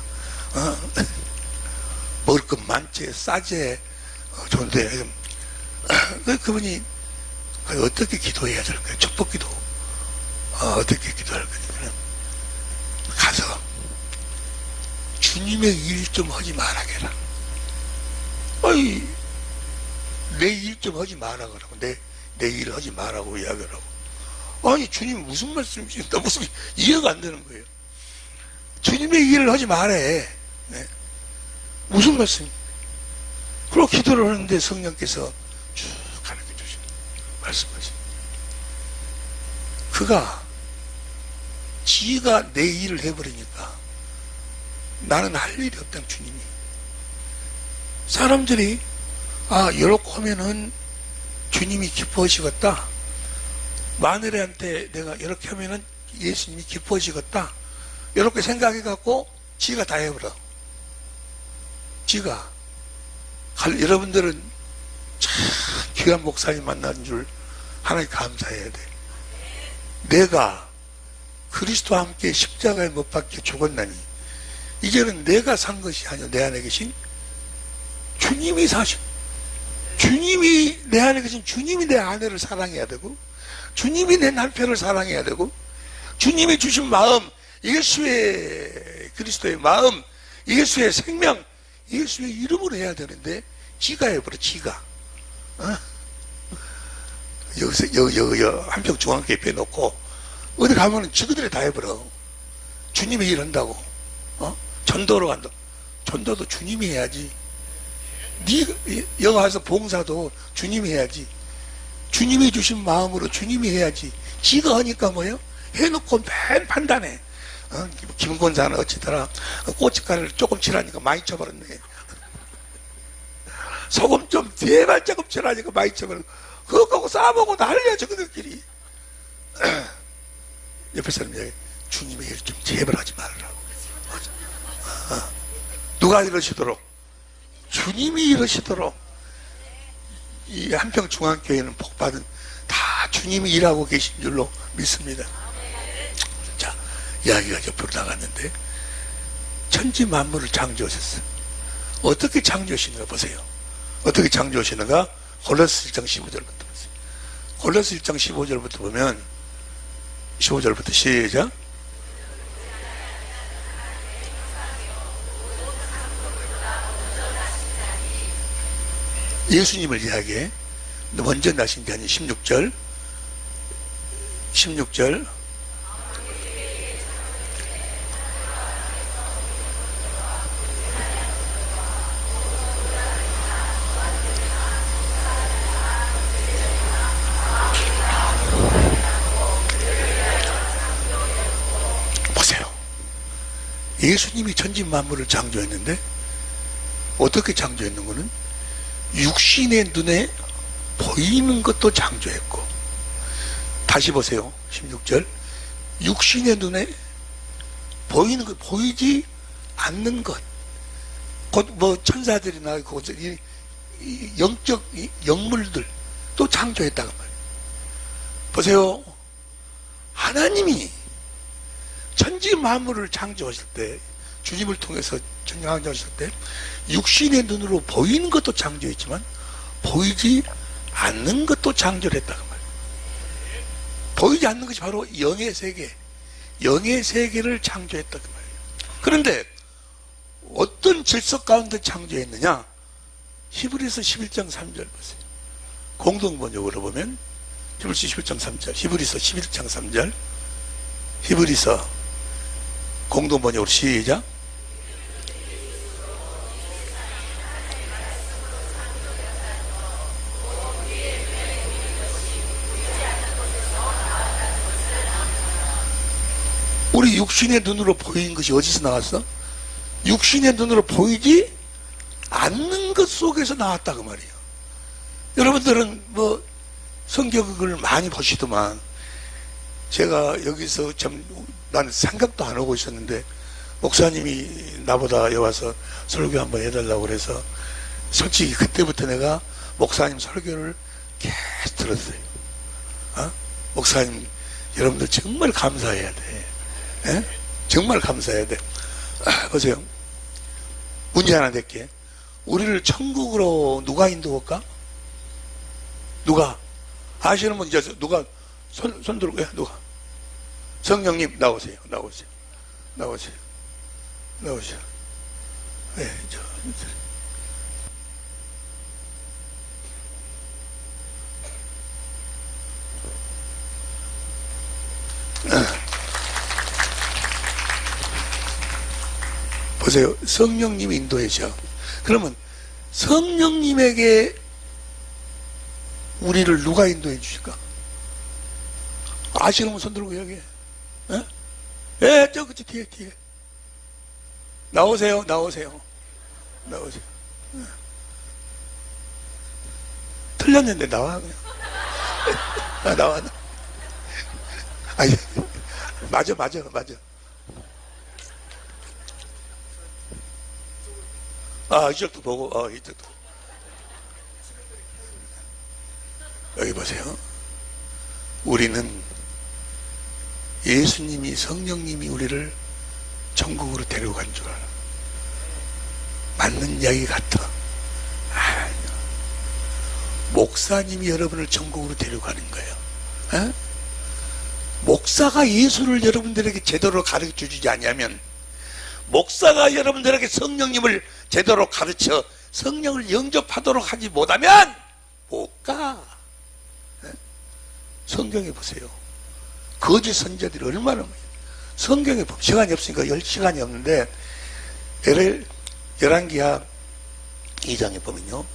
먹을 것 그 만체 싸제 좋은데 그분이 어떻게 기도해야 될까요? 축복 기도 어떻게 기도할 거냐 가서 주님의 일 좀 하지 말아게라. 아이 내 일 좀 하지 마라 그러고 내 일 하지 말라고 이야기를 하고 아니 주님 무슨 말씀이신가 무슨 이해가 안 되는 거예요. 주님의 일을 하지 말해. 네. 무슨 말씀? 그리고 기도를 하는데 성령께서 쭉 가르쳐 주시는 말씀하시는 그가 지가 내 일을 해버리니까 나는 할 일이 없다는 주님이 사람들이 이렇게 하면은 주님이 기뻐하시겠다 마누라한테 내가 이렇게 하면은 예수님이 기뻐하시겠다 이렇게 생각해갖고 지가 다 해버려. 지가 여러분들은 참 귀한 목사님 만난 줄 하나님 감사해야 돼. 내가 그리스도와 함께 십자가에 못 박혀 죽었나니 이제는 내가 산 것이 아니라 내 안에 계신 주님이 사신 주님이 내 안에 계신 주님이 내 아내를 사랑해야 되고 주님이 내 남편을 사랑해야 되고 주님이 주신 마음 예수의 그리스도의 마음 예수의 생명 예수의 이름으로 해야 되는데 지가 해버려. 지가 여기 한평 중앙교회 놓고 어디 가면은 지그들이 다 해버려. 주님이 일한다고 전도로 간다. 전도도 주님이 해야지. 여기 와서 봉사도 주님이 해야지. 주님이 주신 마음으로 주님이 해야지. 지가 하니까 뭐예요? 해놓고 맨 판단해. 김권사는 어찌더라 고춧가루를 조금 칠하니까 많이 쳐버렸네. 소금 좀 제발 조금 칠하니까 많이 쳐버렸네. 그거 갖고 싸먹고 난리야 그들끼리. 옆에 사람 얘기 주님의 일 좀 제발 하지 말라고. 누가 이러시도록 주님이 이러시도록 이 한평 중앙교회는 복받은 다 주님이 일하고 계신 줄로 믿습니다. 자, 이야기가 옆으로 나갔는데 천지 만물을 창조하셨어요. 어떻게 창조하시는가 보세요. 어떻게 창조하시는가? 골로새 1장 15절부터 보세요. 골로새 1장 15절부터 보면 15절부터 시작. 예수님을 이야기해. 먼저 나신 게 아닌 16절 보세요. 예수님이 천지 만물을 창조했는데 어떻게 창조했는 거는 육신의 눈에 보이는 것도 창조했고 다시 보세요. 16절 육신의 눈에 보이는 것 보이지 않는 것 곧 뭐 천사들이나 이 영적 영물들 또 창조했다고 말이에요. 보세요. 하나님이 천지 만물을 창조하실 때 주님을 통해서 창조하실 때 육신의 눈으로 보이는 것도 창조했지만 보이지 않는 것도 창조를 했다고 말이에요. 보이지 않는 것이 바로 영의 세계, 영의 세계를 창조했다고 말이에요. 그런데 어떤 질서 가운데 창조했느냐? 히브리서 11장 3절 보세요. 공동번역으로 보면 히브리서 11장 3절, 히브리서 11장 3절, 히브리서 공동번역으로 시작. 우리 육신의 눈으로 보이는 것이 어디서 나왔어? 육신의 눈으로 보이지 않는 것 속에서 나왔다 그 말이에요. 여러분들은 뭐 성경을 많이 보시더만 제가 여기서 참 난 생각도 안 하고 있었는데 목사님이 나보다 여기 와서 설교 한번 해달라고 그래서 솔직히 그때부터 내가 목사님 설교를 계속 들었어요. 목사님 여러분들 정말 감사해야 돼. 정말 감사해야 돼. 보세요. 문제 하나 낼게. 우리를 천국으로 누가 인도할까? 누가? 아시는 분 이제 누가 손 들고, 예, 누가? 성령님 나오세요. 나오세요. 나오세요. 나오세요. 예, 보세요. 성령님이 인도해죠. 그러면 성령님에게 우리를 누가 인도해 주실까? 아시는 분 손 들고 여기. 예? 예, 저 그치 뒤에. 나오세요. 나오세요. 예. 틀렸는데 나와 그냥. 나와. 아니, 맞아. 이쪽도 보고, 이쪽도. 여기 보세요. 우리는 예수님이, 성령님이 우리를 천국으로 데려간 줄 알아. 맞는 이야기 같아. 아니요. 목사님이 여러분을 천국으로 데려가는 거예요. 에? 목사가 예수를 여러분들에게 제대로 가르쳐 주지 않냐면, 목사가 여러분들에게 성령님을 제대로 가르쳐 성령을 영접하도록 하지 못하면 못 가. 성경에 보세요. 거짓 선자들이 얼마나 많아요. 성경에 보면 시간이 없으니까 열 시간이 없는데 열왕기하 2장에 보면요,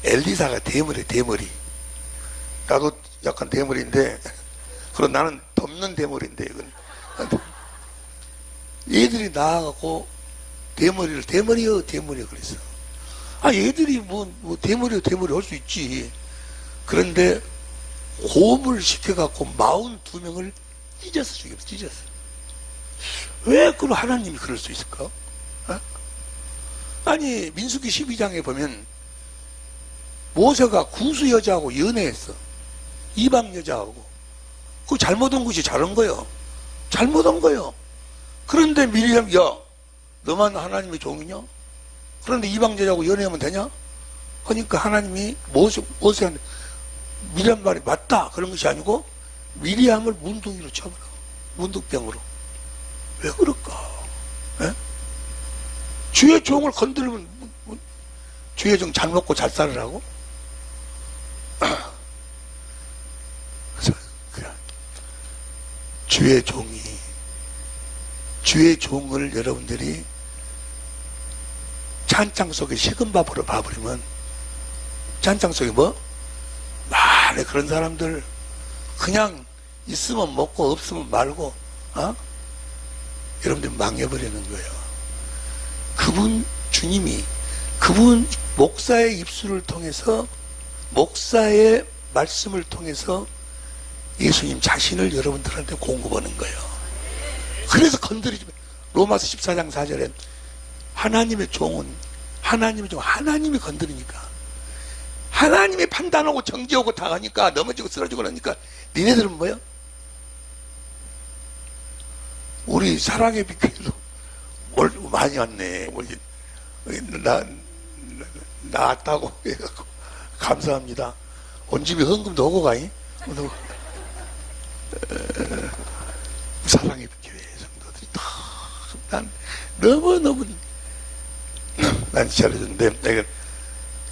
엘리사가 대머리. 나도 약간 대머리인데, 그럼 나는 덮는 대머리인데, 이건 얘들이 나와갖고 대머리요 그랬어. 얘들이 뭐 대머리요 할 수 있지. 그런데 고음을 시켜갖고 42명을 찢어서 죽였어. 찢었어. 왜 그럼 하나님이 그럴 수 있을까? 아니, 민수기 12장에 보면 모세가 구수 여자하고 연애했어. 이방 여자하고. 그거 잘못한 것이 잘한 거예요. 그런데 미리암, 야, 너만 하나님의 종이냐? 그런데 이방 여자하고 연애하면 되냐? 그러니까 하나님이 모세한테 미리암 말이 맞다 그런 것이 아니고 미리암을 문둥이로 쳐버려. 문둥병으로. 왜 그럴까? 에? 주의 종을 건드리면 주의 종 잘 먹고 잘 살으라고? 그래서 주의 종을 여러분들이 찬장 속에 식은 밥으로 봐버리면, 찬장 속에 뭐? 말에 그런 사람들 그냥 있으면 먹고 없으면 말고, 여러분들 망해버리는 거예요. 주님이 그분 목사의 입술을 통해서, 목사의 말씀을 통해서 예수님 자신을 여러분들한테 공급하는 거예요. 그래서 건드리지 마. 로마서 14장 4절에 하나님의 종은 하나님이 건드리니까, 하나님이 판단하고 정죄하고 다 하니까, 넘어지고 쓰러지고 그러니까 니네들은 뭐야? 우리 사랑의 빛교회도 많이 왔네. 나왔다고 해갖고 감사합니다. 온 집에 헌금도 오고 가잉. 사랑의 빛교회 성도들이 난 너무너무 난 잘해줬는데, 내가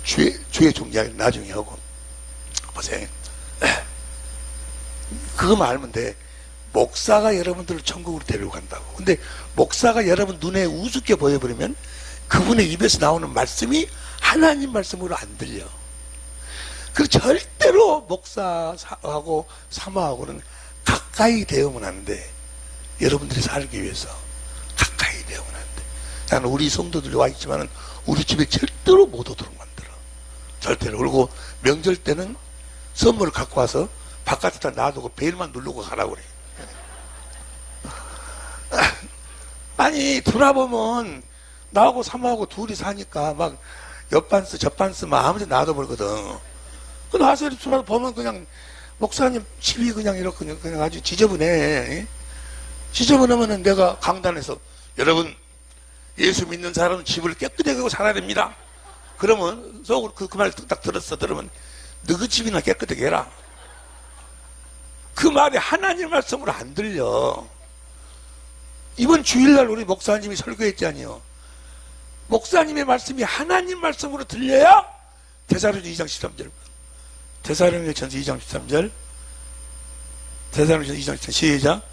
주의 종이야기 나중에 하고. 보세요. 그거만 알면 돼. 목사가 여러분들을 천국으로 데려간다고. 근데 목사가 여러분 눈에 우습게 보여버리면 그분의 입에서 나오는 말씀이 하나님 말씀으로 안 들려. 그 절대로 목사하고 사모하고는 가까이 대우면 안 돼. 여러분들이 살기 위해서 가까이 대우면 안 돼. 나는 우리 성도들이 와 있지만은 우리 집에 절대로 못 오도록 만들어. 절대로. 그리고 명절 때는 선물을 갖고 와서 바깥에다 놔두고 벨만 누르고 가라고 그래. 아니, 돌아보면 나하고 사모하고 둘이 사니까 막 옆반스 저반스 막 아무데나 놔둬버리거든. 그 나서 돌아보면 그냥 목사님 집이 그냥 이렇게 그냥 아주 지저분해. 지저분하면은 내가 강단에서, 여러분 예수 믿는 사람은 집을 깨끗하게 하고 살아야 됩니다. 그러면 속으로 그 말 딱 들었어. 들으면 너희 집이나 깨끗하게 해라. 그 말이 하나님 말씀으로 안 들려. 이번 주일날 우리 목사님이 설교했잖아요. 목사님의 말씀이 하나님 말씀으로 들려야 데살로니가 2장 13절. 데살로니가 전서 2장 13절. 데살로니가 2장 13절. 시작.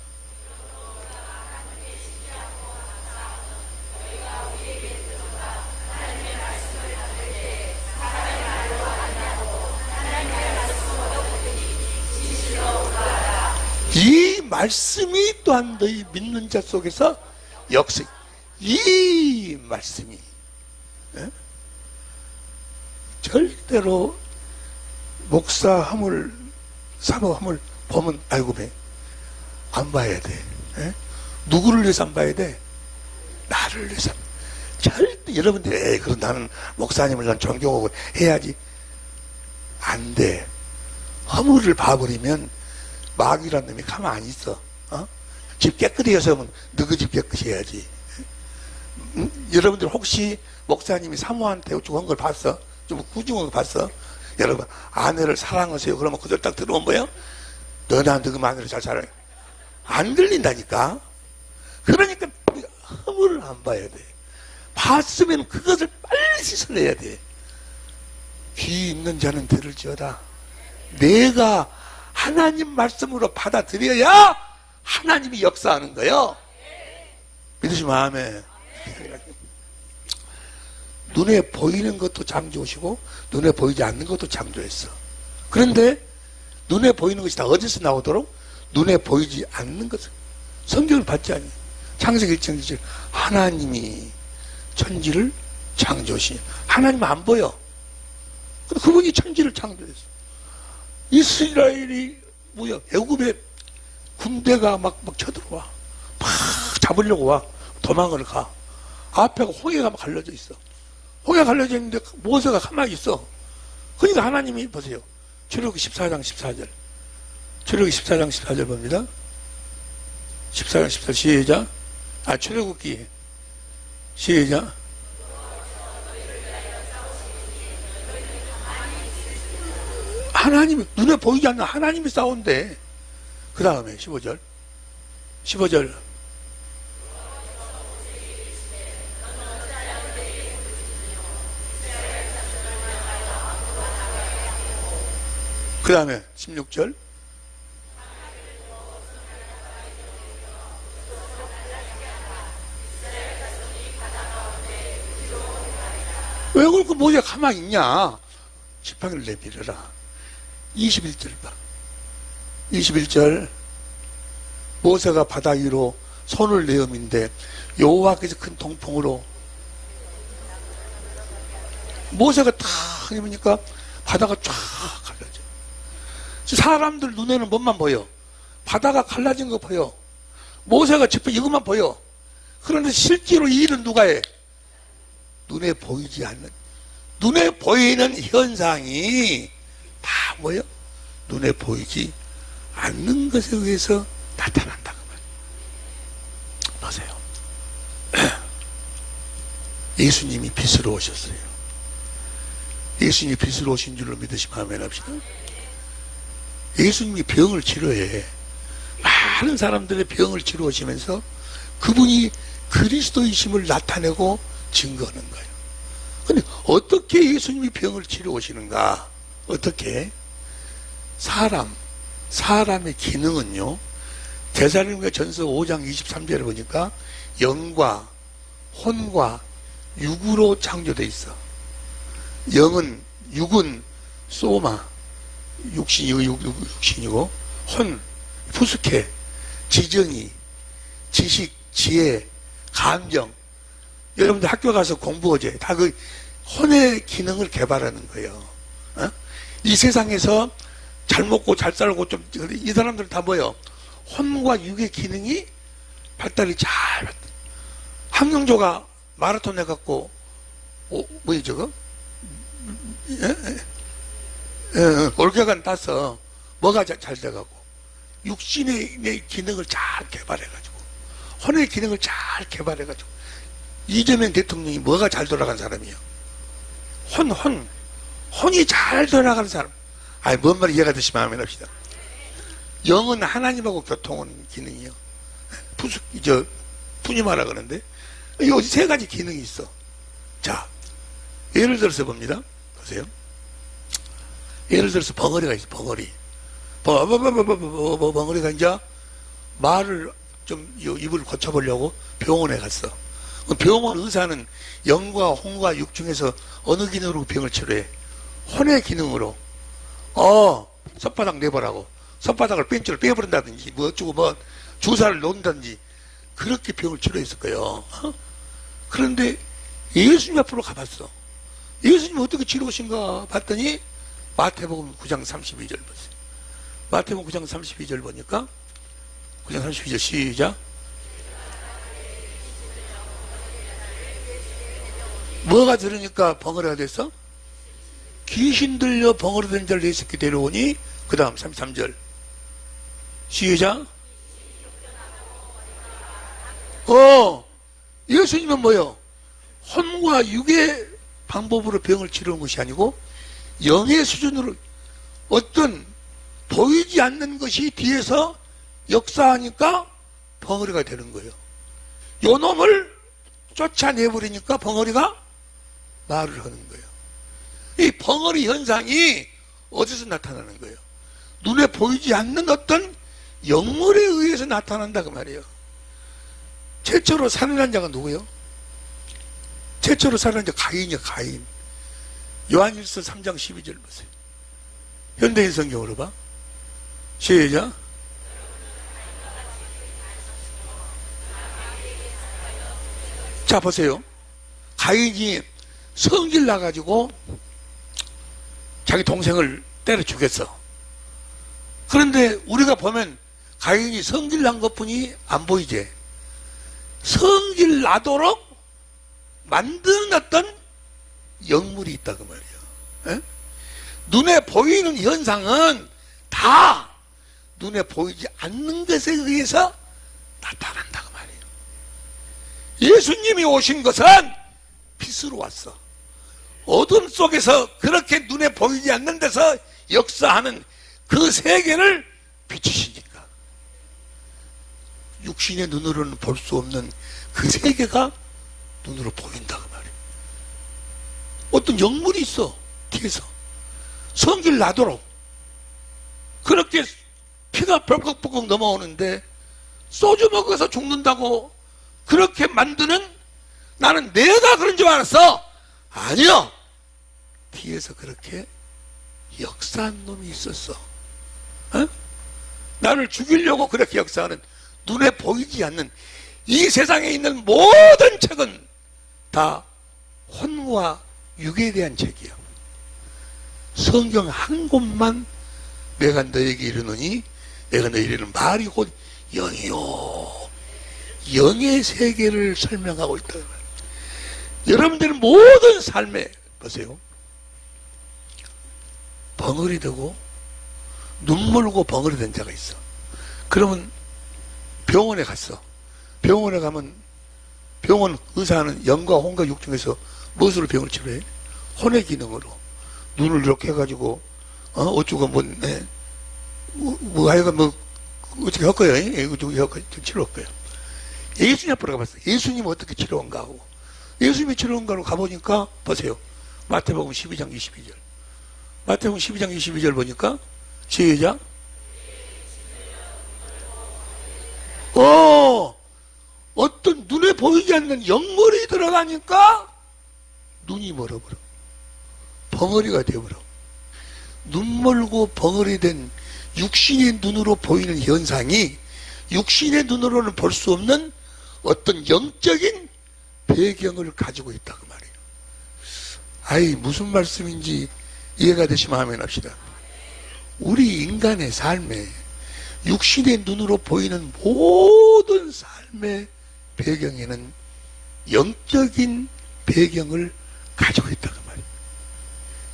이 말씀이 또한 너희 믿는 자 속에서 역시 이 말씀이 절대로 목사함을 사모함을 보면 알고 안 봐야 돼. 누구를 위해서 안 봐야 돼? 나를 위해서. 절대 여러분들 그럼 나는 목사님을 난 존경하고 해야지. 안 돼. 허물을 봐버리면 마귀란 놈이 가만 안 있어. 집 깨끗이 해서면 너희 집 깨끗이 해야지. 여러분들 혹시 목사님이 사모한테 주고 한 걸 봤어? 좀 구중한 거 봤어? 여러분 아내를 사랑하세요. 그러면 그들 딱 들어온 거예요? 너나 너희 마누라 잘 살아요. 안 들린다니까. 그러니까 허물을 안 봐야 돼. 봤으면 그것을 빨리 씻어내야 돼. 귀 있는 자는 들을지어다. 내가 하나님 말씀으로 받아들여야 하나님이 역사하는 거예요. 믿으시면 아멘. 눈에 보이는 것도 창조시고 눈에 보이지 않는 것도 창조했어. 그런데 눈에 보이는 것이 다 어디서 나오도록? 눈에 보이지 않는 것을 성경을 받지 않니? 창세기 1장 1절 하나님이 천지를 창조시. 하나님 안 보여. 근데 그분이 천지를 창조했어. 이스라엘이 뭐야? 애굽에 군대가 막 쳐들어와. 막 잡으려고 와. 도망을 가. 앞에가 홍해가 막 갈라져 있어. 홍해가 갈라져 있는데 모세가 가만히 있어. 그러니까 하나님이 보세요. 출애굽기 14장 14절. 출애굽기 14장 14절 봅니다. 14장 14절 시작. 출애굽기 시작. 하나님이 눈에 보이지 않는 하나님이 싸운대. 그 다음에 15절 그 다음에 16절 왜 그렇게 모세가 가만히 있냐. 지팡이를 내밀어라. 21절 봐. 21절 모세가 바다 위로 손을 내어민데 여호와께서 큰 동풍으로 모세가 탁 해보니까 바다가 쫙 갈라져. 사람들 눈에는 뭐만 보여? 바다가 갈라진 거 보여. 모세가 직접 이것만 보여. 그런데 실제로 이 일은 누가 해? 눈에 보이지 않는, 눈에 보이는 현상이 다 뭐요? 눈에 보이지 않는 것에 의해서 나타난다고 말이에요. 보세요. 예수님이 빛으로 오셨어요. 예수님이 빛으로 오신 줄로 믿으시면 아멘 합시다. 예수님이 병을 치료해. 많은 사람들의 병을 치료하시면서 그분이 그리스도이심을 나타내고 증거하는 거예요. 근데 어떻게 예수님이 병을 치료하시는가? 어떻게? 사람의 기능은요, 데살로니가 전서 5장 23절에 보니까 영과 혼과 육으로 창조되어 있어. 육은 소마, 육신이고, 혼, 푸스케, 지정이, 지식, 지혜, 감정. 여러분들 학교 가서 공부하지. 다 그 혼의 기능을 개발하는 거예요. 이 세상에서 잘 먹고 잘 살고 좀, 이 사람들 다 뭐예요? 혼과 육의 기능이 발달이 잘. 함영조가 마라톤 해갖고, 뭐지 저거? 올케간 따서 뭐가 잘 돼가고 육신의 기능을 잘 개발해가지고 혼의 기능을 잘 개발해가지고 이재명 대통령이 뭐가 잘 돌아간 사람이에요? 혼이 잘 돌아가는 사람. 아니, 뭔 말이 이해가 되시면 하면 합시다. 영은 하나님하고 교통하는 기능이요. 푸님하라 그러는데, 이 세 가지 기능이 있어. 자, 예를 들어서 봅니다. 보세요. 예를 들어서 벙어리가 있어, 벙어리. 벙어리가 이제 말을 좀 입을 고쳐보려고 병원에 갔어. 병원 의사는 영과 혼과 육 중에서 어느 기능으로 병을 치료해? 혼의 기능으로. 손바닥 내보라고. 손바닥을 뺀줄을 빼버린다든지, 뭐 어쩌고 뭐 주사를 놓는다든지, 그렇게 병을 치료했을 거예요. 그런데 예수님 앞으로 가봤어. 예수님 어떻게 치료하신가 봤더니 마태복음 9장 32절 보세요. 마태복음 9장 32절 보니까 9장 32절 시작. 뭐가 들으니까 벙어리가 됐어? 귀신 들려 벙어리 된 자를 네 새끼 데려오니 그 다음 33절 시작. 예수님은 뭐요? 혼과 육의 방법으로 병을 치료하는 것이 아니고 영의 수준으로 어떤 보이지 않는 것이 뒤에서 역사하니까 벙어리가 되는 거예요. 요 놈을 쫓아내버리니까 벙어리가 말을 하는 거예요. 이 벙어리 현상이 어디서 나타나는 거예요? 눈에 보이지 않는 어떤 영물에 의해서 나타난다 그 말이에요. 최초로 살인한 자가 누구예요? 최초로 살인한 자 가인이요, 가인. 요한일서 3장 12절 보세요. 현대인 성경으로 봐. 시작. 자, 보세요. 가인이 성질 나가지고 자기 동생을 때려 죽였어. 그런데 우리가 보면 가인이 성질 난 것뿐이 안 보이지. 성질 나도록 만드는 어떤 영물이 있다 그 말이에요. 에? 눈에 보이는 현상은 다 눈에 보이지 않는 것에 의해서 나타난다 그 말이에요. 예수님이 오신 것은 빛으로 왔어. 어둠 속에서 그렇게 눈에 보이지 않는 데서 역사하는 그 세계를 비추시니까 육신의 눈으로는 볼 수 없는 그 세계가 눈으로 보인다 그 말이에요. 어떤 영물이 있어 뒤에서 성질 나도록 그렇게 피가 벌컥벌컥 넘어오는데 소주 먹어서 죽는다고 그렇게 만드는, 나는 내가 그런 줄 알았어. 아니요, 뒤에서 그렇게 역사한 놈이 있었어. 나를 죽이려고 그렇게 역사하는, 눈에 보이지 않는 이 세상에 있는 모든 책은 다 혼과 육에 대한 책이야. 성경 한 곳만 내가 너에게 이르노니 내가 너에게 이르는 말이 곧 영이요, 영의 세계를 설명하고 있다. 여러분들은 모든 삶에 보세요. 벙어리 되고 눈물고 벙어리 된 자가 있어. 그러면 병원에 갔어. 병원에 가면 병원 의사는 영과 혼과 육 중에서 무엇으로 병을 치료해? 혼의 기능으로. 눈을 이렇게 해가지고 어쩌고 뭐 하여간 뭐 어떻게 할 거예요? 어떻게 할 거예요? 치료할 거예요. 예수님 앞으로 가봤어요. 예수님 어떻게 치료한가 하고. 예수님이 치료한가로 가보니까 보세요. 마태복음 12장 22절. 마태복음 12장 22절 보니까 시작. 어떤 눈에 보이지 않는 영물이 들어가니까 눈이 멀어버려. 벙어리가 되어버려. 눈 멀고 벙어리 된 육신의 눈으로 보이는 현상이 육신의 눈으로는 볼 수 없는 어떤 영적인 배경을 가지고 있다 그 말이에요. 아이, 무슨 말씀인지 이해가 되시면 하면 합시다. 우리 인간의 삶에 육신의 눈으로 보이는 모든 삶의 배경에는 영적인 배경을 가지고 있다 그 말이에요.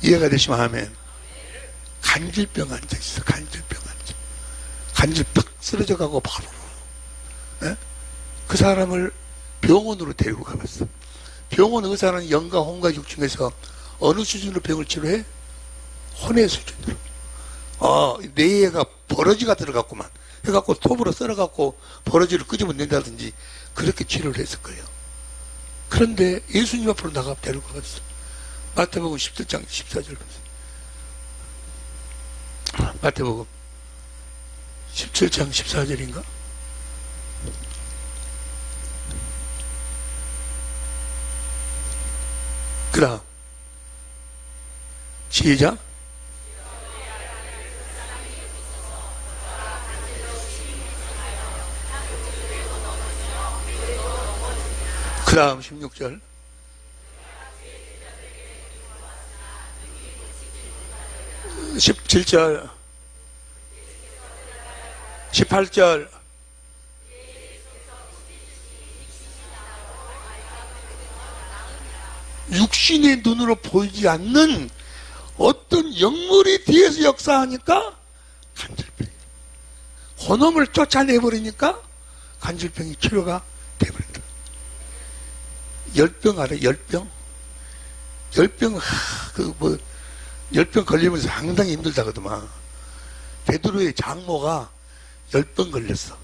이해가 되시면 하면. 간질병 앉아 있어. 간질병 앉아. 간질 딱 쓰러져 가고 바로 그 사람을 병원으로 데리고 가봤어. 병원 의사는 영과 혼과 육 중에서 어느 수준으로 병을 치료해? 혼의 수준으로. 뇌에가 버러지가 들어갔구만 해갖고 톱으로 썰어갖고 버러지를 끄집어낸다든지 그렇게 치료를 했을 거예요. 그런데 예수님 앞으로 나가 데리고 갔어. 마태복음 17장 14절. 마태복음 17장 14절인가? 그 다음 시작. 그 다음 16절. 17절. 18절. 육신의 눈으로 보이지 않는 어떤 영물이 뒤에서 역사하니까 간질병이, 혼놈을 쫓아내버리니까 간질병이 치료가 돼버린다. 열병 알아? 열병? 열병 걸리면서 상당히 힘들다거든만. 베드로의 장모가 열병 걸렸어.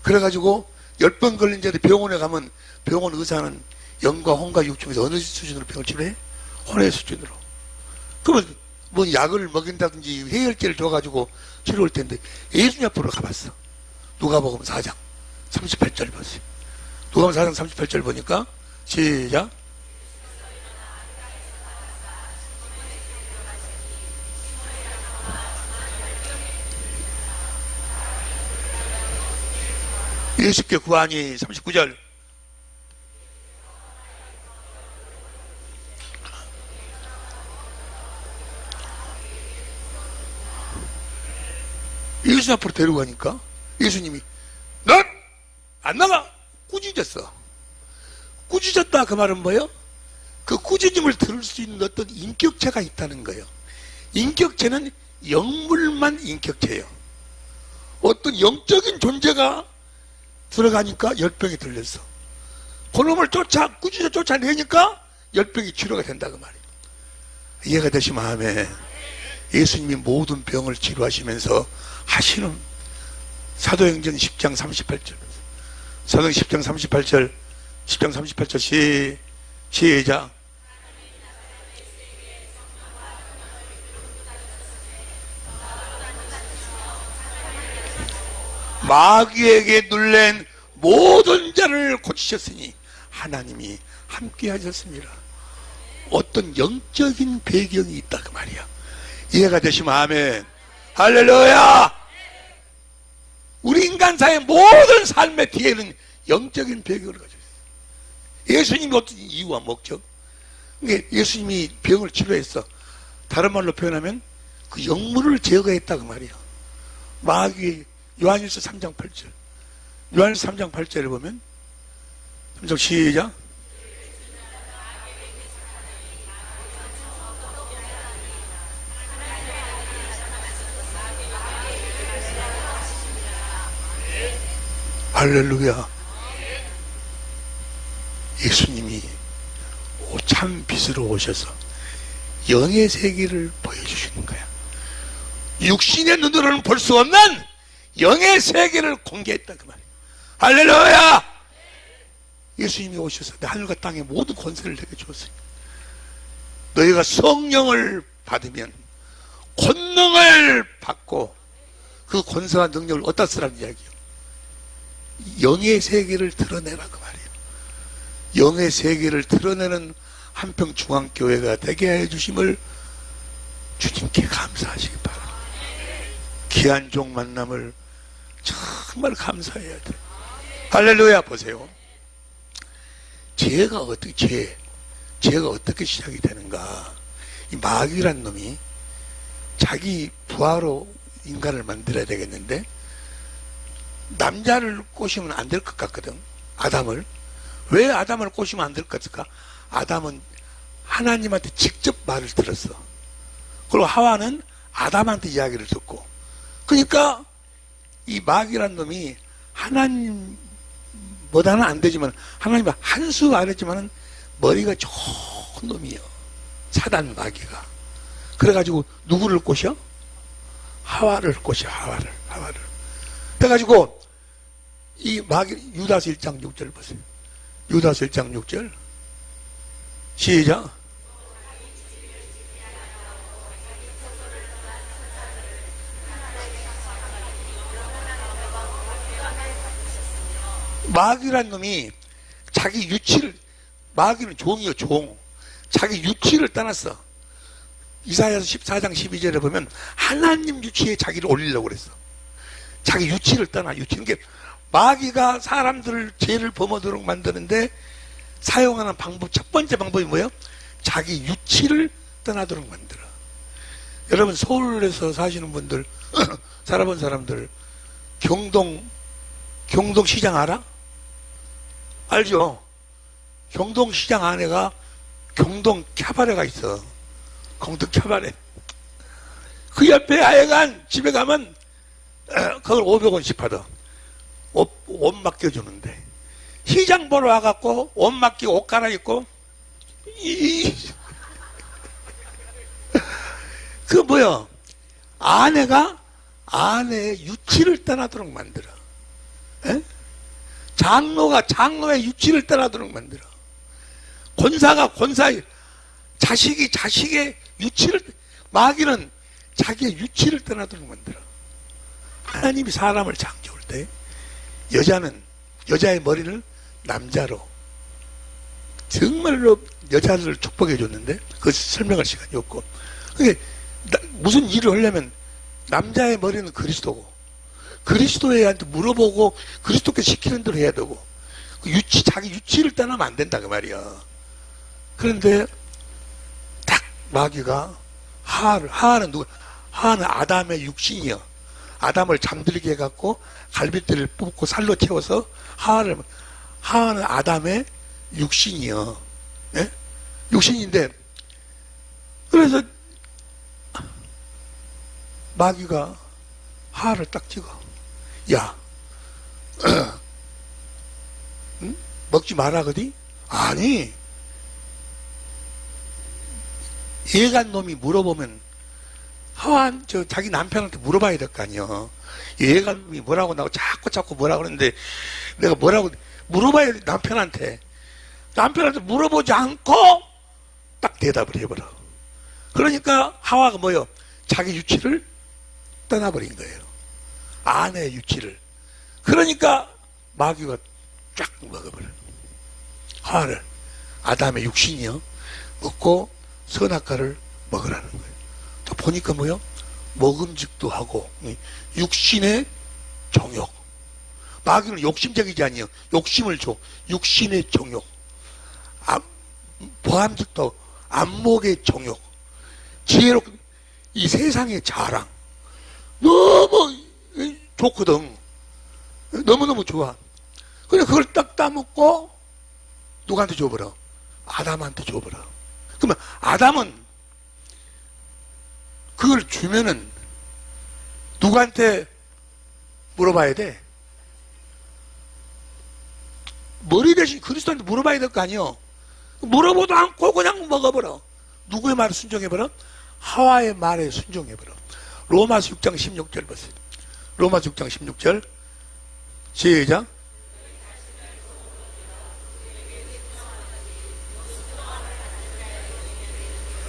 그래가지고 열병 걸린 자들이 병원에 가면 병원 의사는 영과 혼과 육 중에서 어느 수준으로 병을 치료해? 혼의 수준으로. 그러면 뭐 약을 먹인다든지 해열제를 줘가지고 치료할 텐데 예수님 앞으로 가봤어. 누가복음 4장 38절 보세요. 누가복음 4장 38절 보니까 시작. 예수께 구하니 39절. 예수 앞으로 데려가니까 예수님이 넌 안 나가! 꾸짖었어. 꾸짖었다 그 말은 뭐예요? 그 꾸짖음을 들을 수 있는 어떤 인격체가 있다는 거예요. 인격체는 영물만 인격체예요. 어떤 영적인 존재가 들어가니까 열병이 들렸어. 그놈을 꾸짖어 쫓아내니까 열병이 치료가 된다 그 말이에요. 이해가 되시면 아멘. 예수님이 모든 병을 치료하시면서 하시는 사도행전 10장 38절. 사도행전 10장 38절. 10장 38절 시작. 마귀에게 눌린 모든 자를 고치셨으니 하나님이 함께 하셨습니다. 어떤 영적인 배경이 있다 그 말이야. 이해가 되시면 아멘. 할렐루야. 우리 인간사의 모든 삶의 뒤에는 영적인 배경을 가지고 있어요. 예수님이 어떤 이유와 목적. 예수님이 병을 치료했어. 다른 말로 표현하면 그 영물을 제거했다 그 말이야. 마귀 요한일서 3장 8절. 요한일서 3장 8절에 보면 3장 시작. 할렐루야. 예수님이 참 빛으로 오셔서 영의 세계를 보여주시는 거야. 육신의 눈으로는 볼 수 없는 영의 세계를 공개했다 그 말이야. 할렐루야. 예수님이 오셔서 하늘과 땅의 모든 권세를 내게 주었으니 너희가 성령을 받으면 권능을 받고 그 권세와 능력을 어디다 쓰라는 이야기예요. 영의 세계를 드러내라 그 말이에요. 영의 세계를 드러내는 한평중앙교회가 되게 해주심을 주님께 감사하시기 바랍니다. 귀한 종 만남을 정말 감사해야 돼요. 할렐루야. 보세요. 죄가 어떻게 시작이 되는가. 이 마귀란 놈이 자기 부하로 인간을 만들어야 되겠는데 남자를 꼬시면 안 될 것 같거든. 아담을. 왜 아담을 꼬시면 안 될 것 같을까? 아담은 하나님한테 직접 말을 들었어. 그리고 하와는 아담한테 이야기를 듣고. 그러니까 이 마귀란 놈이 하나님보다는 안 되지만 하나님과 한 수 안 했지만 머리가 좋은 놈이에요. 사단 마귀가. 그래가지고 누구를 꼬셔? 하와를 꼬셔. 하와를. 그래가지고 이 마귀, 유다서 1장 6절 보세요. 유다서 1장 6절 시작. 마귀란 놈이 자기 유치를, 마귀는 종이요, 종. 자기 유치를 떠났어. 이사야서 14장 12절에 보면 하나님 유치에 자기를 올리려고 그랬어. 자기 유치를 떠나. 유치는 게 마귀가 사람들을 죄를 범하도록 만드는데 사용하는 방법, 첫 번째 방법이 뭐예요? 자기 유치를 떠나도록 만들어. 여러분, 서울에서 사시는 분들, 살아본 사람들, 경동시장 알아? 알죠? 경동시장 안에가 경동 캬바레가 있어. 경동 캬바레. 그 옆에 하여간 집에 가면 그걸 500원씩 받아. 옷 맡겨주는데. 시장 보러 와갖고 옷 맡기고 옷 갈아입고 그 뭐야? 아내가 아내의 유치를 떠나도록 만들어. 에? 장로가 장로의 유치를 떠나도록 만들어. 권사가 권사의, 자식이 자식의 유치를, 마귀는 자기의 유치를 떠나도록 만들어. 하나님이 사람을 창조할 때 여자의 머리를 남자로, 정말로 여자를 축복해 줬는데 그것 설명할 시간이 없고, 그게 무슨 일을 하려면 남자의 머리는 그리스도고, 그리스도에한테 물어보고 그리스도께 시키는 대로 해야 되고, 자기 유치를 떠나면 안 된다 그 말이야. 그런데 딱 마귀가 하하는 누구? 하하는 아담의 육신이요. 아담을 잠들게 해갖고 갈빗대를 뽑고 살로 채워서 하하는 아담의 육신이요. 예? 육신인데, 그래서 마귀가 하하를 딱 찍어. 야, 응? 먹지 마라 그디? 아니, 예간 놈이 물어보면 자기 남편한테 물어봐야 될 거 아니야. 예간 놈이 뭐라고 나고 자꾸 뭐라고 그러는데, 내가 뭐라고 물어봐야 돼. 남편한테 물어보지 않고 딱 대답을 해버려. 그러니까 하와가 뭐요? 자기 유치를 떠나버린 거예요. 아내의 유치를. 그러니까 마귀가 쫙 먹어버려. 하와를, 아담의 육신이요, 먹고 선악과를 먹으라는 거예요. 또 보니까 뭐요? 먹음직도 하고, 육신의 정욕. 마귀는 욕심적이지 아니에요. 욕심을 줘. 육신의 정욕. 보암직도, 안목의 정욕. 지혜롭고, 이 세상의 자랑. 너무 좋거든. 너무너무 좋아. 그래, 그걸 딱 따먹고 누구한테 줘버려? 아담한테 줘버려. 그러면 아담은 그걸 주면은 누구한테 물어봐야 돼? 머리 대신 그리스도한테 물어봐야 될 거 아니요. 물어보도 않고 그냥 먹어버려. 누구의 말에 순종해버려? 하와의 말에 순종해버려. 로마서 6장 16절 보세요. 로마서 6장 16절 시작.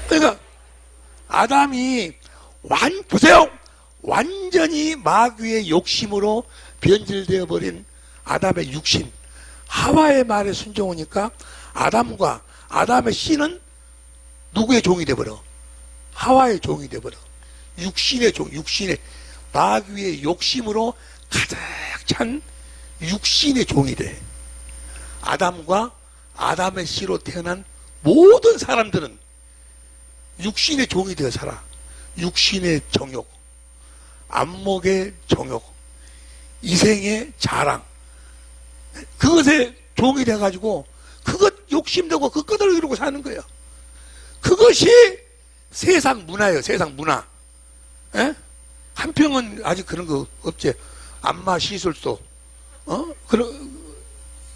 그러니까 아담이 보세요. 완전히 마귀의 욕심으로 변질되어 버린 아담의 육신, 하와의 말에 순종하니까 아담과 아담의 씨는 누구의 종이 되어버려? 하와의 종이 되어버려. 육신의 종, 육신의, 마귀의 욕심으로 가득 찬 육신의 종이 돼. 아담과 아담의 씨로 태어난 모든 사람들은 육신의 종이 되어 살아. 육신의 정욕, 안목의 정욕, 이생의 자랑, 그것에 종이 돼가지고 그것 욕심내고 그 끄덕을 이루고 사는 거예요. 그것이 세상 문화예요. 세상 문화. 에? 한평은 아직 그런 거 없지. 안마 시술소, 그런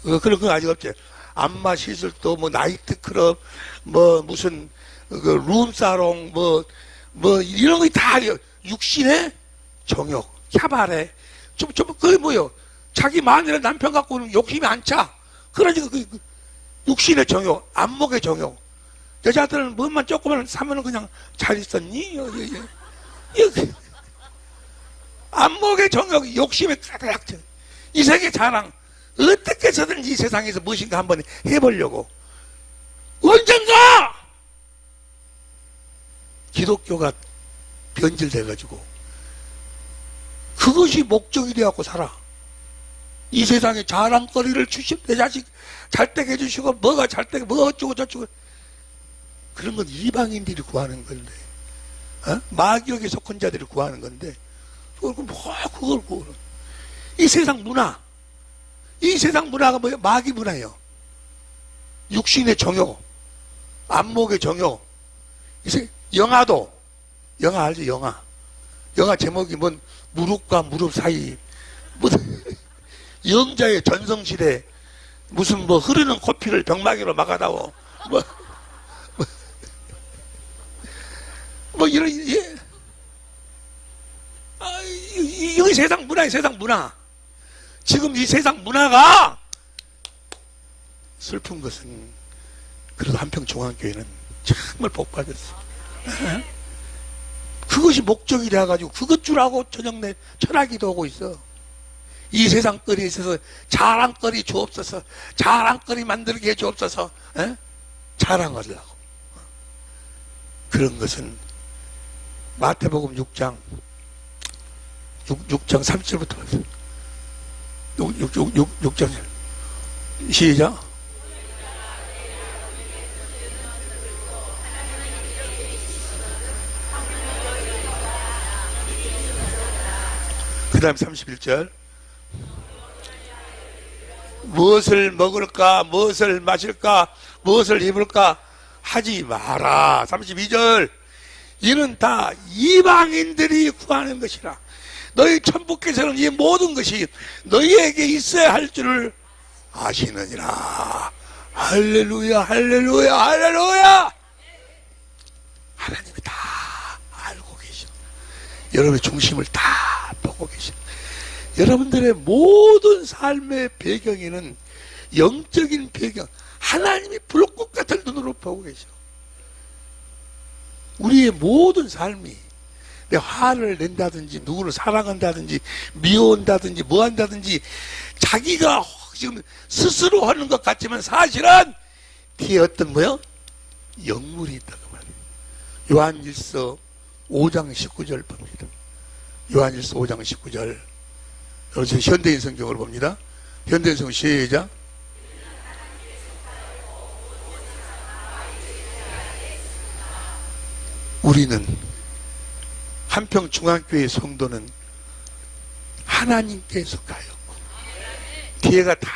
거 아직 없지. 안마 시술소, 뭐 나이트 클럽, 뭐 무슨 그 룸사롱, 이런 거 다 육신의 정욕, 캬바레. 그게 뭐요? 자기 마누라 남편 갖고는 욕심이 안 차. 그러니까 그 육신의 정욕, 안목의 정욕. 여자들은 뭐만 조금만 사면은 그냥 잘 있었니? 안목의 정욕, 욕심이 가득 차. 이 세계 자랑. 어떻게 해서든지 이 세상에서 무엇인가 한번 해보려고. 언젠가! 기독교가 변질돼가지고 그것이 목적이 되어갖고 살아. 이 세상에 자랑거리를 주시고 내 자식 잘되게 해주시고 뭐가 잘되게 뭐 어쩌고 저쩌고 그런 건 이방인들이 구하는 건데 마귀에게 속한 자들이 구하는 건데 그걸 구하는 이 세상 문화 이 세상 문화가 뭐예요? 마귀 문화예요. 육신의 정욕 안목의 정욕 영화도 영화 알죠? 영화 제목이 뭔 무릎과 무릎 사이 뭐 영자의 전성시대 무슨 뭐 흐르는 코피를 병마개로 막아다오 뭐 이런 이 세상 문화의 세상 문화. 지금 이 세상 문화가 슬픈 것은 그래도 한평중앙교회는 정말 복 받았어. 그것이 목적이 돼가지고 그것 주라고 저녁 내 철학기도 하고 있어. 이 세상거리에 있어서 자랑거리 주옵소서. 자랑거리 만들게 해주옵소서. 자랑하려고. 그런 것은 마태복음 6장 30절부터 봤어요. 6장 시작. 그 다음 31절 무엇을 먹을까 무엇을 마실까 무엇을 입을까 하지 마라. 32절 이는 다 이방인들이 구하는 것이라. 너희 천부께서는 이 모든 것이 너희에게 있어야 할 줄을 아시느니라. 할렐루야 할렐루야 할렐루야. 하나님이 다 알고 계셔. 여러분의 중심을 다 보고 계셔. 여러분들의 모든 삶의 배경에는 영적인 배경 하나님이 불꽃 같은 눈으로 보고 계셔. 우리의 모든 삶이 내 화를 낸다든지 누구를 사랑한다든지 미워한다든지 뭐한다든지 자기가 지금 스스로 하는 것 같지만 사실은 뒤에 어떤 뭐요? 영물이 있다고 말해요. 요한일서 5장 19절 봅니다. 요한일서 5장 19절 여기서 현대인 성경으로 봅니다. 현대인 성경 시작. 우리는 한평중앙교회 성도는 하나님께 속하였고 뒤에가 다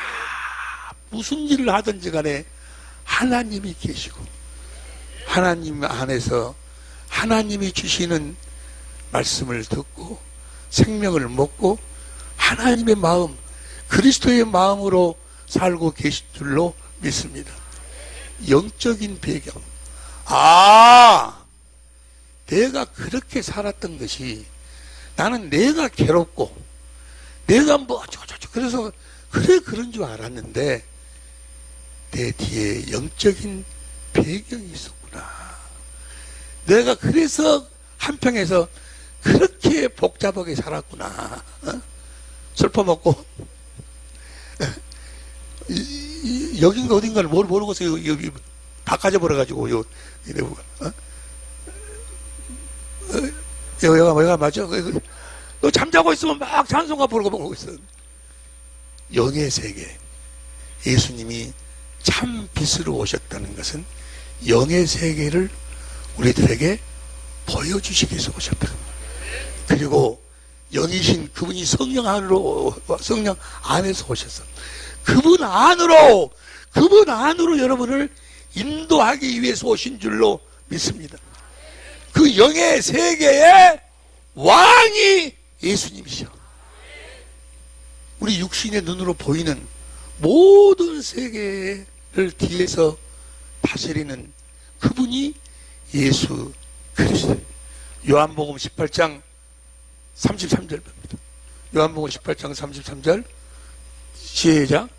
무슨 일을 하든지 간에 하나님이 계시고 하나님 안에서 하나님이 주시는 말씀을 듣고 생명을 먹고 하나님의 마음 그리스도의 마음으로 살고 계신 줄로 믿습니다. 영적인 배경 내가 그렇게 살았던 것이 나는 내가 괴롭고 내가 뭐 어쩌고저쩌고 그래서 그런 줄 알았는데 내 뒤에 영적인 배경이 있었구나. 내가 그래서 한평에서 그렇게 복잡하게 살았구나. 슬퍼 먹고 여긴가 어딘가를 모르고서 여기 바꿔져 버려가지고 여기가 맞아? 너 잠자고 있으면 막 찬송가 부르고 있어. 영의 세계 예수님이 참 빛으로 오셨다는 것은 영의 세계를 우리들에게 보여주시기 위해서 오셨다. 그리고 영이신 그분이 성령 안에서 오셨어. 그분 안으로 여러분을 인도하기 위해서 오신 줄로 믿습니다. 그 영의 세계의 왕이 예수님이셔. 우리 육신의 눈으로 보이는 모든 세계를 뒤에서 다스리는 그분이 예수 그리스도. 요한복음 18장 33절 봅니다. 요한복음 18장 33절 시작.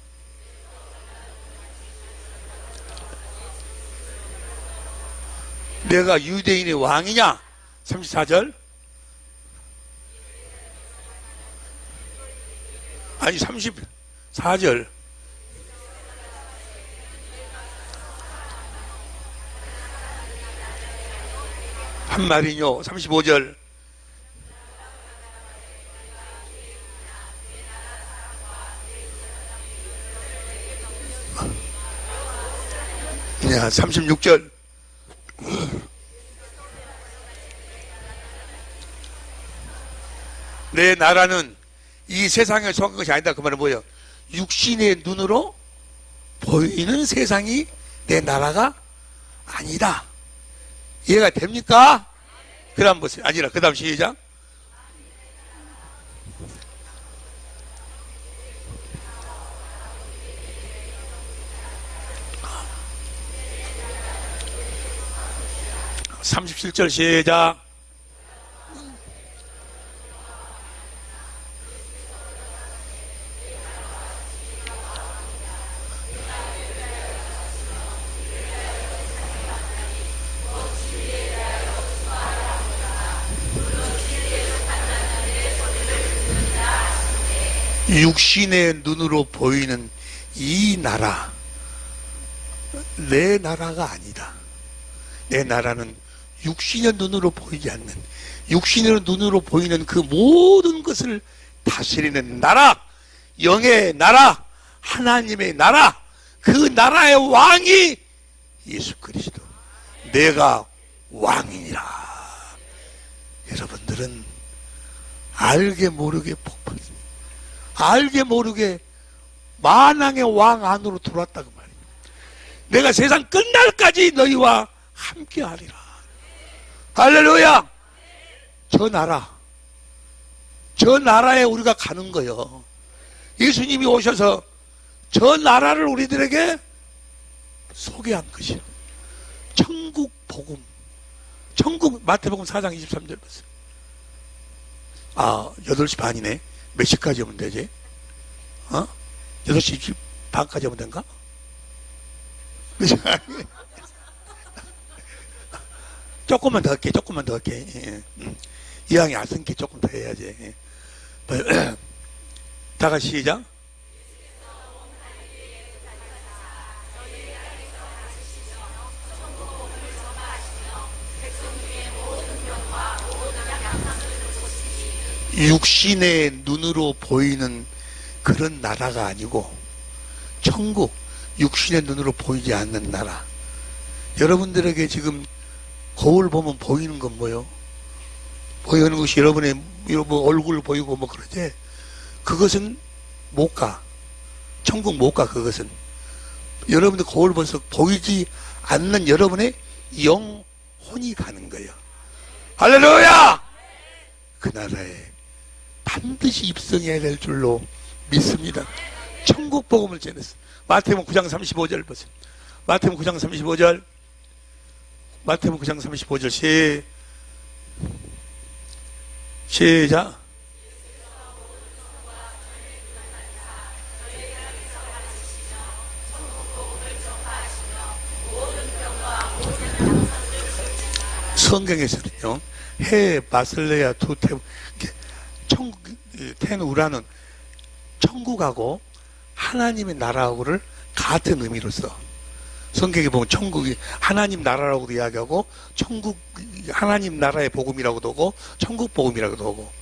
내가 유대인의 왕이냐? 34절. 아니 34절. 한 말이뇨. 35절. 야, 36절. 내 나라는 이 세상에 속한 것이 아니다. 그 말은 뭐예요? 육신의 눈으로 보이는 세상이 내 나라가 아니다. 이해가 됩니까? 그 다음 보세요. 아니라 그 다음 시작. (37절) 시작. 육신의 눈으로 보이는 이 나라, 내 나라가 아니다. 내 나라는 육신의 눈으로 보이지 않는, 육신의 눈으로 보이는 그 모든 것을 다스리는 나라, 영의 나라, 하나님의 나라, 그 나라의 왕이 예수 그리스도. 내가 왕이니라. 여러분들은 알게 모르게 폭발했습니다. 알게 모르게 만왕의 왕 안으로 들어왔다고 말입니다. 내가 세상 끝날까지 너희와 함께하리라. 할렐루야. 저 나라에 우리가 가는 거요. 예수님이 오셔서 저 나라를 우리들에게 소개한 것이요. 천국 복음. 천국, 마태복음 4장 23절 보세요. 8시 반이네. 몇 시까지 오면 되지? 8시 반까지 오면 된가? 조금만 더 할게. 이왕이 안 쓴게 조금 더 해야지. 다 같이 시작. 육신의 눈으로 보이는 그런 나라가 아니고 천국, 육신의 눈으로 보이지 않는 나라. 여러분들에게 지금 거울 보면 보이는 건 뭐요? 보이는 것이 여러분의 얼굴 보이고 뭐 그러지? 그것은 못 가. 천국 못 가. 그것은 여러분들 거울 보면서 보이지 않는 여러분의 영혼이 가는 거예요. 할렐루야! 그 나라에 반드시 입성해야 될 줄로 믿습니다. 천국 복음을 전했어. 마태복음 9장 35절 보세요. 마태복음 9장 35절. 마태복음 9장 35절 시작. 성경에서는요, 해 바슬레야 두테 천국 텐우라는 천국하고 하나님의 나라하고를 같은 의미로 써. 성경에 보면 천국이 하나님 나라라고도 이야기하고 천국 하나님 나라의 복음이라고도 하고 천국 복음이라고도 하고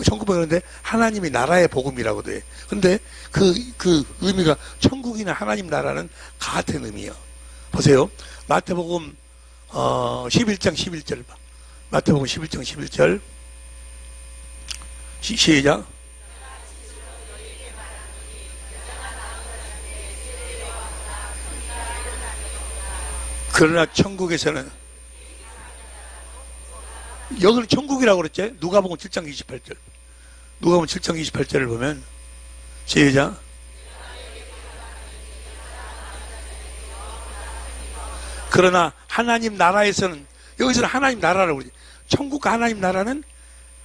천국 복음인데 하나님의 나라의 복음이라고도 해. 근데 그 의미가 천국이나 하나님 나라는 같은 의미예요. 보세요. 마태복음 11장 11절 봐. 마태복음 11장 11절 시작. 그러나 천국에서는, 여기는 천국이라고 그랬지? 누가복음 7장 28절. 누가복음 7장 28절을 보면 시작. 그러나 하나님 나라에서는 여기서는 하나님 나라라고 그러지. 천국과 하나님 나라는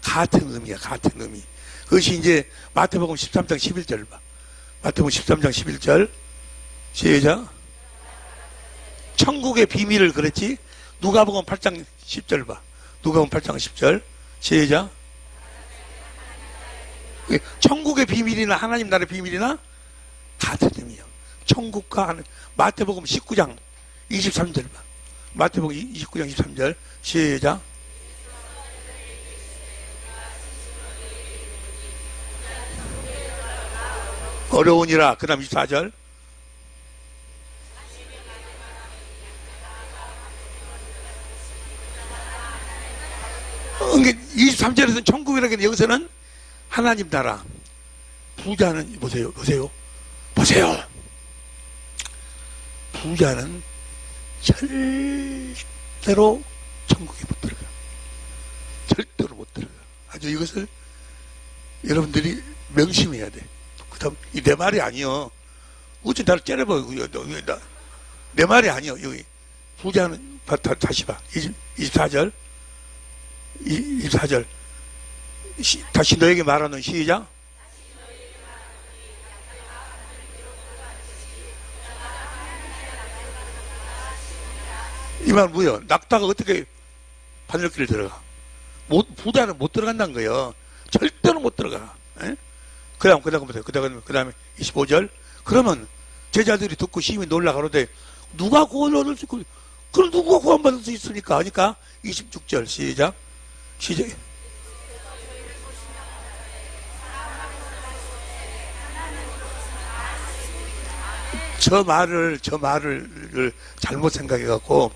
같은 의미야, 같은 의미. 그것이 이제 마태복음 13장 11절 봐. 마태복음 13장 11절. 시작. 천국의 비밀을 그랬지. 누가복음 8장 10절 봐. 누가복음 8장 10절. 시작. 천국의 비밀이나 하나님 나라의 비밀이나 같은 의미야. 천국과 하나님. 마태복음 19장 23절 봐. 마태복음 29장 23절. 시작. 어려우니라. 그 다음 24절. 그러니까 23절에서는 천국이라고 했는데 여기서는 하나님 나라. 부자는 보세요. 부자는 절대로 천국에 못 들어가. 절대로 못 들어가. 아주 이것을 여러분들이 명심해야 돼. 그 다음, 이 내 말이 아니요. 어째 나를 째려봐. 내 말이 아니요. 여기. 부자는, 다시 봐. 24절. 24절. 다시 너에게 말하는 시작. 이 말은 뭐예요? 낙타가 어떻게 바늘길을 들어가? 부자는 못 들어간다는 거예요. 절대로 못 들어가. 그 다음에 25절. 그러면 제자들이 듣고 심히 놀라가로되 누가 구원을 얻을 수 있고, 그럼 누가 구원받을 수 있습니까? 하니까 26절 시작. 저 말을 잘못 생각해갖고,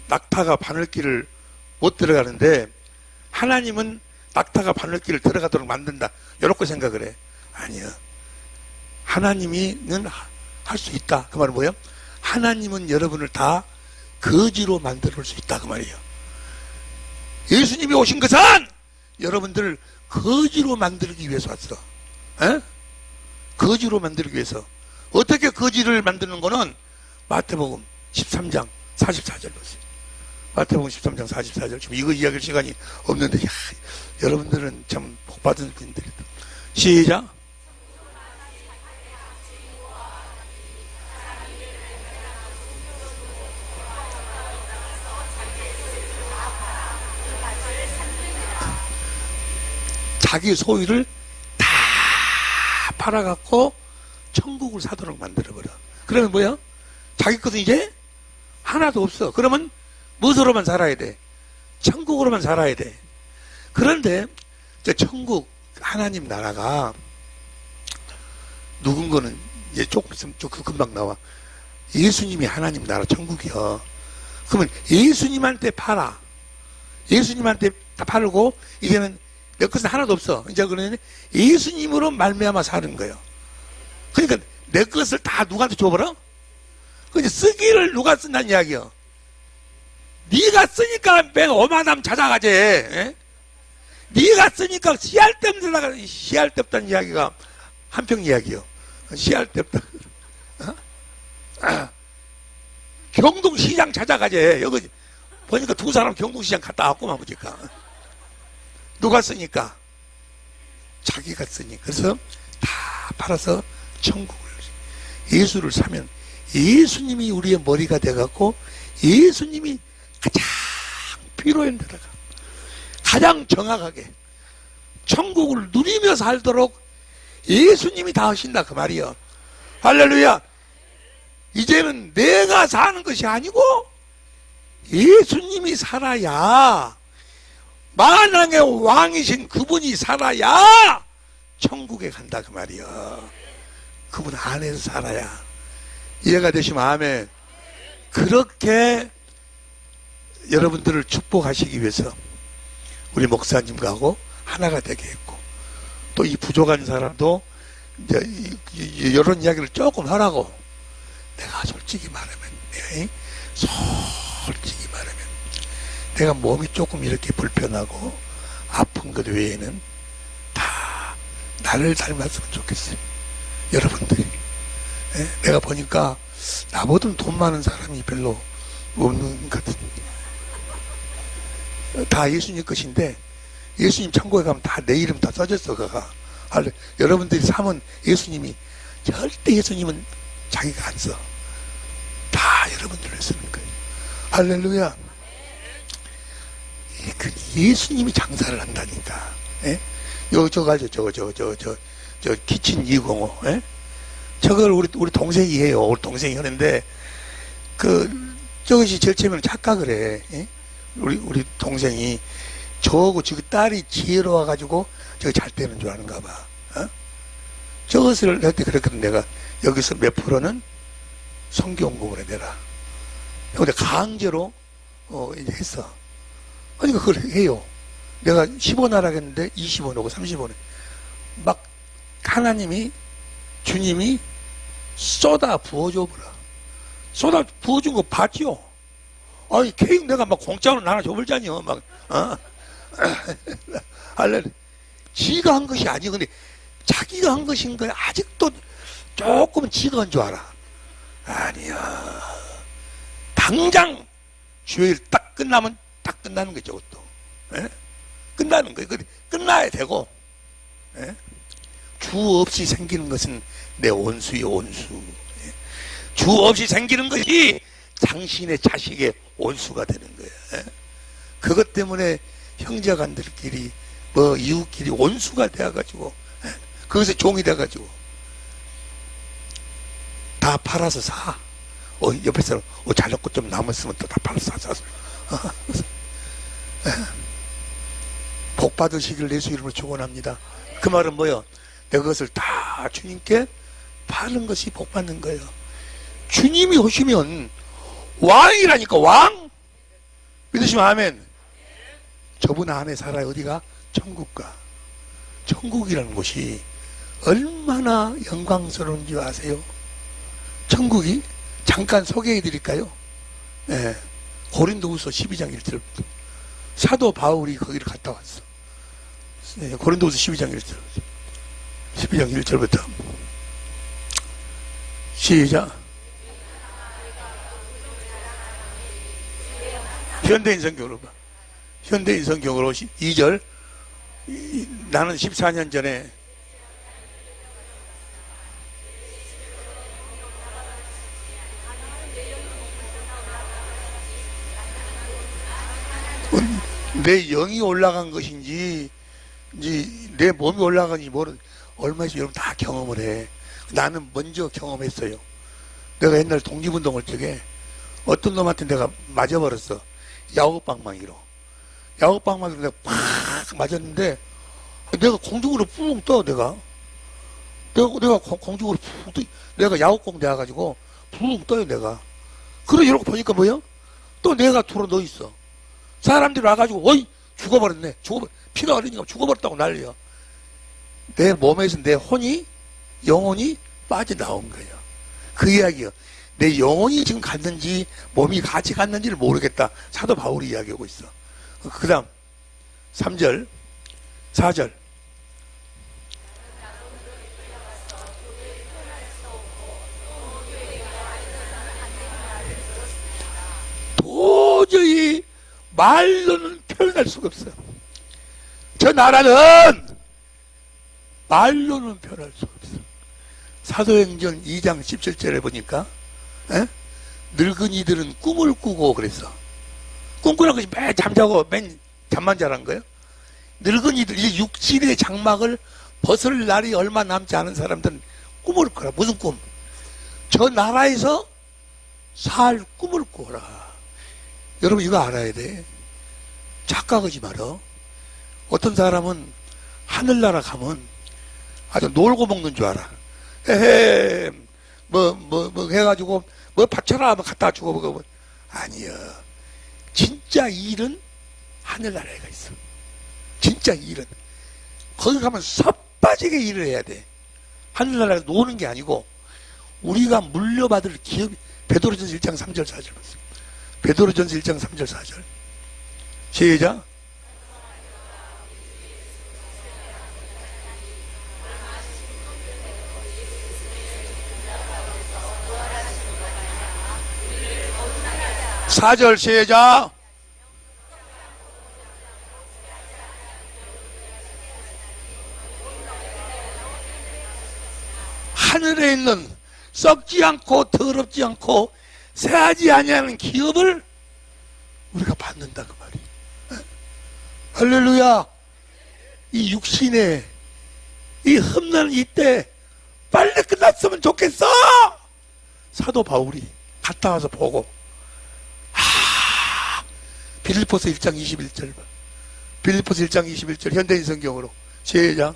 낙타가 바늘길을 못 들어가는데, 하나님은 낙타가 바늘길을 들어가도록 만든다. 이렇게 생각을 해. 아니요. 하나님이는 할 수 있다. 그 말은 뭐예요? 하나님은 여러분을 다 거지로 만들 수 있다. 그 말이에요. 예수님이 오신 것은 여러분들을 거지로 만들기 위해서 왔어. 거지로 만들기 위해서. 어떻게 거지를 만드는 거는 마태복음 13장 44절 보세요. 마태복음 13장 44절. 지금 이거 이야기할 시간이 없는데, 여러분들은 참 복받은 분들이다. 시작. 자기 소유를 다 팔아갖고 천국을 사도록 만들어버려. 그러면 뭐야? 자기 것은 이제 하나도 없어. 그러면 무엇으로만 살아야 돼? 천국으로만 살아야 돼. 그런데 천국 하나님 나라가 누군 거는 이제 조금 있으면 금방 나와. 예수님이 하나님 나라 천국이야. 그러면 예수님한테 팔아. 예수님한테 다 팔고 이제는 내 것은 하나도 없어. 이제 그러면 예수님으로 말미암아 사는 거예요. 그러니까 내 것을 다 누구한테 줘버려? 근데 쓰기를 누가 쓴다는 이야기야. 네가 쓰니까 맨 어마담 찾아가지. 네가 쓰니까 씨알 데 없다는 이야기가 한평 이야기요. 씨알 데 없다. 경동시장 찾아가지. 여기 보니까 두 사람 경동시장 갔다 왔구만 보니까. 누가 쓰니까? 자기가 쓰니까. 그래서 다 팔아서 천국을, 예수를 사면 예수님이 우리의 머리가 돼갖고 예수님이 가장 필요한 데다가 가장 정확하게 천국을 누리며 살도록 예수님이 다 하신다 그 말이요. 할렐루야. 이제는 내가 사는 것이 아니고 예수님이 살아야, 만왕의 왕이신 그분이 살아야 천국에 간다 그 말이요. 그분 안에서 살아야. 이해가 되시면 아멘. 그렇게 여러분들을 축복하시기 위해서 우리 목사님하고 하나가 되게 했고, 또 이 부족한 사람도 이제 이런 이야기를 조금 하라고. 내가 솔직히 말하면, 솔직히 말하면 내가 몸이 조금 이렇게 불편하고 아픈 것 외에는 다 나를 닮았으면 좋겠어요. 여러분들이. 내가 보니까 나보다 돈 많은 사람이 별로 없는 것 같은데, 다 예수님 것인데 예수님 천국에 가면 다 내 이름 다 써졌어. 그가 여러분들이 삼은 예수님이 절대 예수님은 자기가 안 써. 다 여러분들을 쓰는 거예요. 할렐루야. 그 예수님이 장사를 한다니까. 예? 저 키친 205. 예? 저걸 우리 동생이 해요. 우리 동생이 하는데 저것이 제일 처음에는 착각을 해. 예? 우리 동생이 저하고 지금 딸이 지혜로워 가지고 저거 잘 되는 줄 아는가 봐. 어? 저것을 할 때 그랬거든. 내가 여기서 몇 프로는 성경 공부를 해내라. 근데 강제로 이제 했어. 그러니까 그걸 해요. 내가 10원 하라겠는데 20원 오고 30원에 막 하나님이 주님이 쏟아 부어줘 보라. 쏟아 부어준 거 봤죠? 아니 케이크 내가 막 공짜로 나눠 줘볼자니요. 막 할렐. 지가 한 것이 아니고 근데 자기가 한 것인 거야. 아직도 조금은 지가 한 줄 알아. 아니야. 당장 주일 딱 끝나면 딱 끝나는 거죠. 그것도. 예? 끝나는 거예요. 끝나야 되고. 예? 주 없이 생기는 것은 내 원수요 원수. 예? 주 없이 생기는 것이 당신의 자식의 원수가 되는 거예요. 예? 그것 때문에 형제간들끼리 이웃끼리 원수가 되어가지고 예? 그것에 종이 돼가지고 다 팔아서 사. 옆에 사람 잘났고 좀 남았으면 또 다 팔아서 사서 복 받으시길 예수 이름으로 축원합니다. 그 말은 뭐예요? 내가 그것을 다 주님께 파는 것이 복 받는 거예요. 주님이 오시면 왕이라니까. 왕 믿으시면 아멘. 저분 안에 살아요. 어디가? 천국가. 천국이라는 곳이 얼마나 영광스러운지 아세요? 천국이 잠깐 소개해 드릴까요? 예. 고린도후서 12장 1절부터 사도 바울이 거기를 갔다 왔어. 예, 고린도후서 12장 1절 12장 1절부터 시작. 현대인 성경으로 봐. 현대인 성경으로 2절. 나는 14년 전에 내 영이 올라간 것인지 내 몸이 올라간지 모르는 얼마씩 여러분 다 경험을 해. 나는 먼저 경험했어요. 내가 옛날 독립운동할 적에 어떤 놈한테 내가 맞아버렸어. 야구방망이로 내가 팍 맞았는데 내가 공중으로 뿡 떠. 내가 공중으로 푹 떠. 내가 야구공 돼가지고 푹 떠요. 내가 그래 이러고 보니까 뭐야? 또 내가 들어 넣어 있어. 사람들이 와가지고 어이 죽어버렸네. 피가 흐르니까 죽어버렸다고 난리야. 내 몸에서 내 영혼이 빠져나온 거예요. 그 이야기요. 내 영혼이 지금 갔는지 몸이 같이 갔는지를 모르겠다. 사도 바울이 이야기하고 있어. 그 다음 3절 4절 도저히 말로는 표현할 수가 없어. 저 나라는 말로는 표현할 수가 없어. 사도행전 2장 17절에 보니까 늙은이들은 꿈을 꾸고 그랬어. 꿈꾸는 것이 맨 잠자고 맨 잠만 자란 거예요. 늙은이들 이제 육신의 장막을 벗을 날이 얼마 남지 않은 사람들은 꿈을 꾸라. 무슨 꿈? 저 나라에서 살 꿈을 꾸라. 여러분 이거 알아야 돼. 착각하지 마라. 어떤 사람은 하늘나라 가면 아주 놀고 먹는 줄 알아. 헤헤 뭐 해가지고 뭐 받쳐라 하면 갖다 주고 먹으면 아니야. 진짜 일은 하늘나라에 가 있어. 진짜 일은 거기 가면 섣빠지게 일을 해야 돼. 하늘나라에서 노는 게 아니고 우리가 물려받을 기업이 베드로전서 1장 3절 4절 베드로전서 1장 3절 4절 시작. 사절 시작. 들어있는 썩지 않고 더럽지 않고 새하지 아니하는 기업을 우리가 받는다 그 말이에요. 할렐루야. 이 육신의 이 흠나는 이때 빨리 끝났으면 좋겠어. 사도 바울이 갔다 와서 보고 빌립보서 1장 21절 봐. 빌립보서 1장 21절 현대인 성경으로 시작.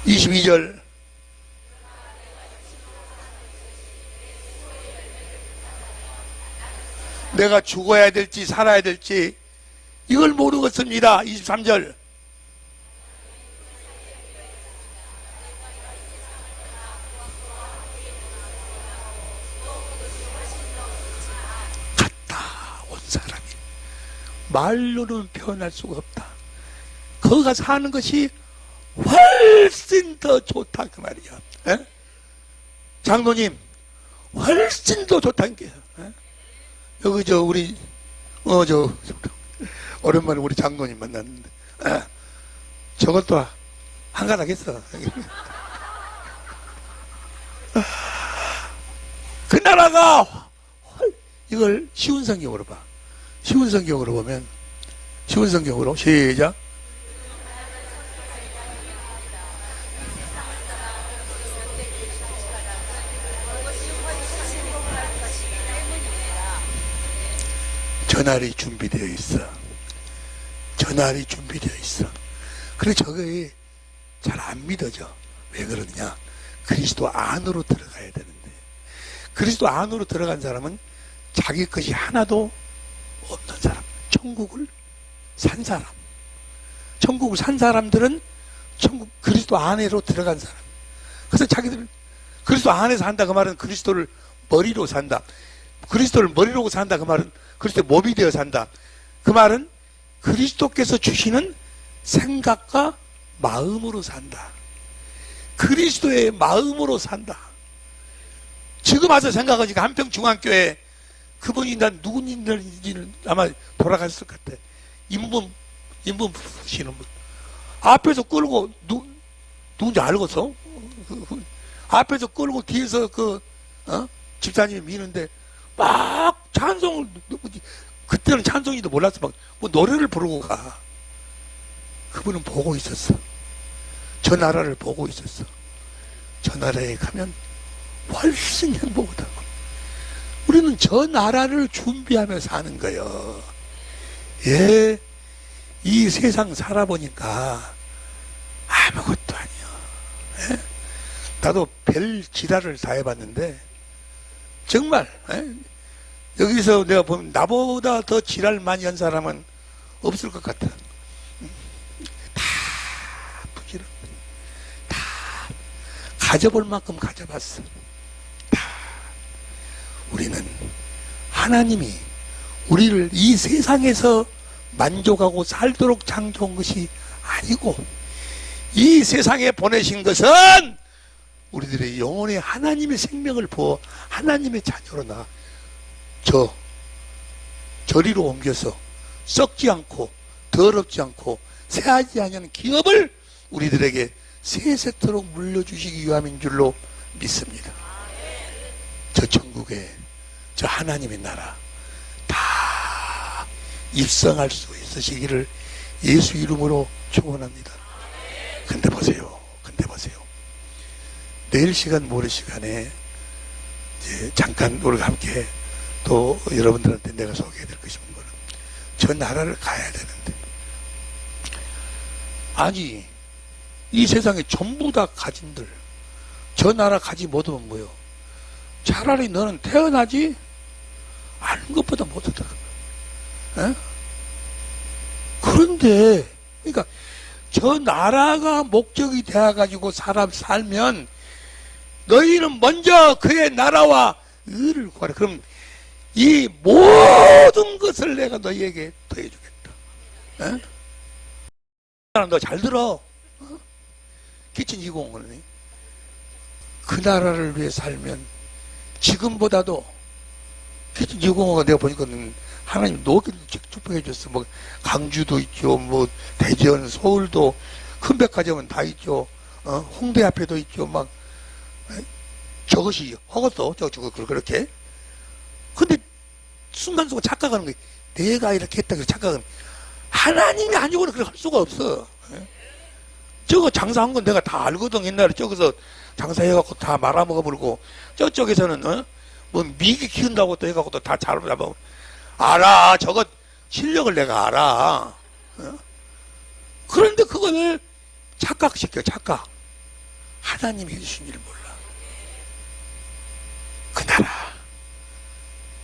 (22절) 내가 죽어야 될지 살아야 될지 이걸 모르겠습니다. (23절) 갔다 온 사람이 말로는 표현할 수가 없다. 거기 가서 사는 것이 훨씬 더 좋다 그 말이야. 에? 장로님 훨씬 더 좋다는 게. 여기 저 우리 오랜만에 우리 장로님 만났는데 저것도 한가닥 했어. 그 나라가 이걸 쉬운 성경으로 봐. 쉬운 성경으로 보면 쉬운 성경으로 시작. 전날이 준비되어 있어. 전날이 준비되어 있어. 그래 저게 잘 안 믿어져. 왜 그러느냐? 그리스도 안으로 들어가야 되는데 그리스도 안으로 들어간 사람은 자기 것이 하나도 없는 사람. 천국을 산 사람. 천국을 산 사람들은 천국 그리스도 안으로 들어간 사람. 그래서 자기들은 그리스도 안에서 산다 그 말은 그리스도를 머리로 산다. 그리스도를 머리로 산다 그 말은 그리스도의 몸이 되어 산다. 그 말은 그리스도께서 주시는 생각과 마음으로 산다. 그리스도의 마음으로 산다. 지금 와서 생각하니까 한평중앙교회 그분이 난 누군지는 아마 돌아갔을 것 같아. 인분 부시는 분. 앞에서 끌고 누군지 알겠어? 앞에서 끌고 뒤에서 집사님이 미는데 막 찬송을 그때는 찬송이도 몰랐어. 막 뭐 노래를 부르고 가. 그분은 보고 있었어. 저 나라를 보고 있었어. 저 나라에 가면 훨씬 행복하다고. 우리는 저 나라를 준비하며 사는 거예요. 예, 이 세상 살아보니까 아무것도 아니야. 예? 나도 별 지랄을 다 해봤는데 정말 여기서 내가 보면 나보다 더 지랄 많이 한 사람은 없을 것 같아. 다 부지런, 다 가져볼 만큼 가져봤어. 다 우리는 하나님이 우리를 이 세상에서 만족하고 살도록 창조한 것이 아니고 이 세상에 보내신 것은 우리들의 영혼에 하나님의 생명을 부어 하나님의 자녀로 나 저리로 옮겨서 썩지 않고 더럽지 않고 새하지 아니하는 기업을 우리들에게 세세토록 물려주시기 위함인 줄로 믿습니다. 저 천국에 저 하나님의 나라 다 입성할 수 있으시기를 예수 이름으로 축원합니다. 근데 보세요. 내일 시간 모레 시간에 이제 잠깐 우리가 함께 또 여러분들한테 내가 소개해드릴 것이 뭐는 저 나라를 가야 되는데 아니 이 세상에 전부 다 가진들 저 나라 가지 못하면 뭐요? 차라리 너는 태어나지 아는 것보다 못하다. 그런데 그러니까 저 나라가 목적이 되어가지고 사람 살면 너희는 먼저 그의 나라와 의를 구하라. 그럼 이 모든 것을 내가 너희에게 더해주겠다. 너 잘 들어. 키친 250은 그 나라를 위해 살면 지금보다도 키친 250가 내가 보니까 하나님 노기를 축복해 줬어. 뭐 강주도 있죠, 뭐 대전, 서울도 큰 백화점은 다 있죠. 홍대 앞에도 있죠. 막 저것이 허것도 저거 그렇게. 근데 순간순간 착각하는 거예요. 내가 이렇게 했다 그래서 착각은 하나님이 아니고는 그렇게 할 수가 없어. 저거 장사한 건 내가 다 알거든. 옛날에 저기서 장사해갖고 다 말아먹어버리고 저쪽에서는 뭐 미기 키운다고 또 해갖고 또 다 잘 잡아. 알아. 저거 실력을 내가 알아. 그런데 그거를 착각시켜. 착각. 하나님이 해주신 일을 몰라.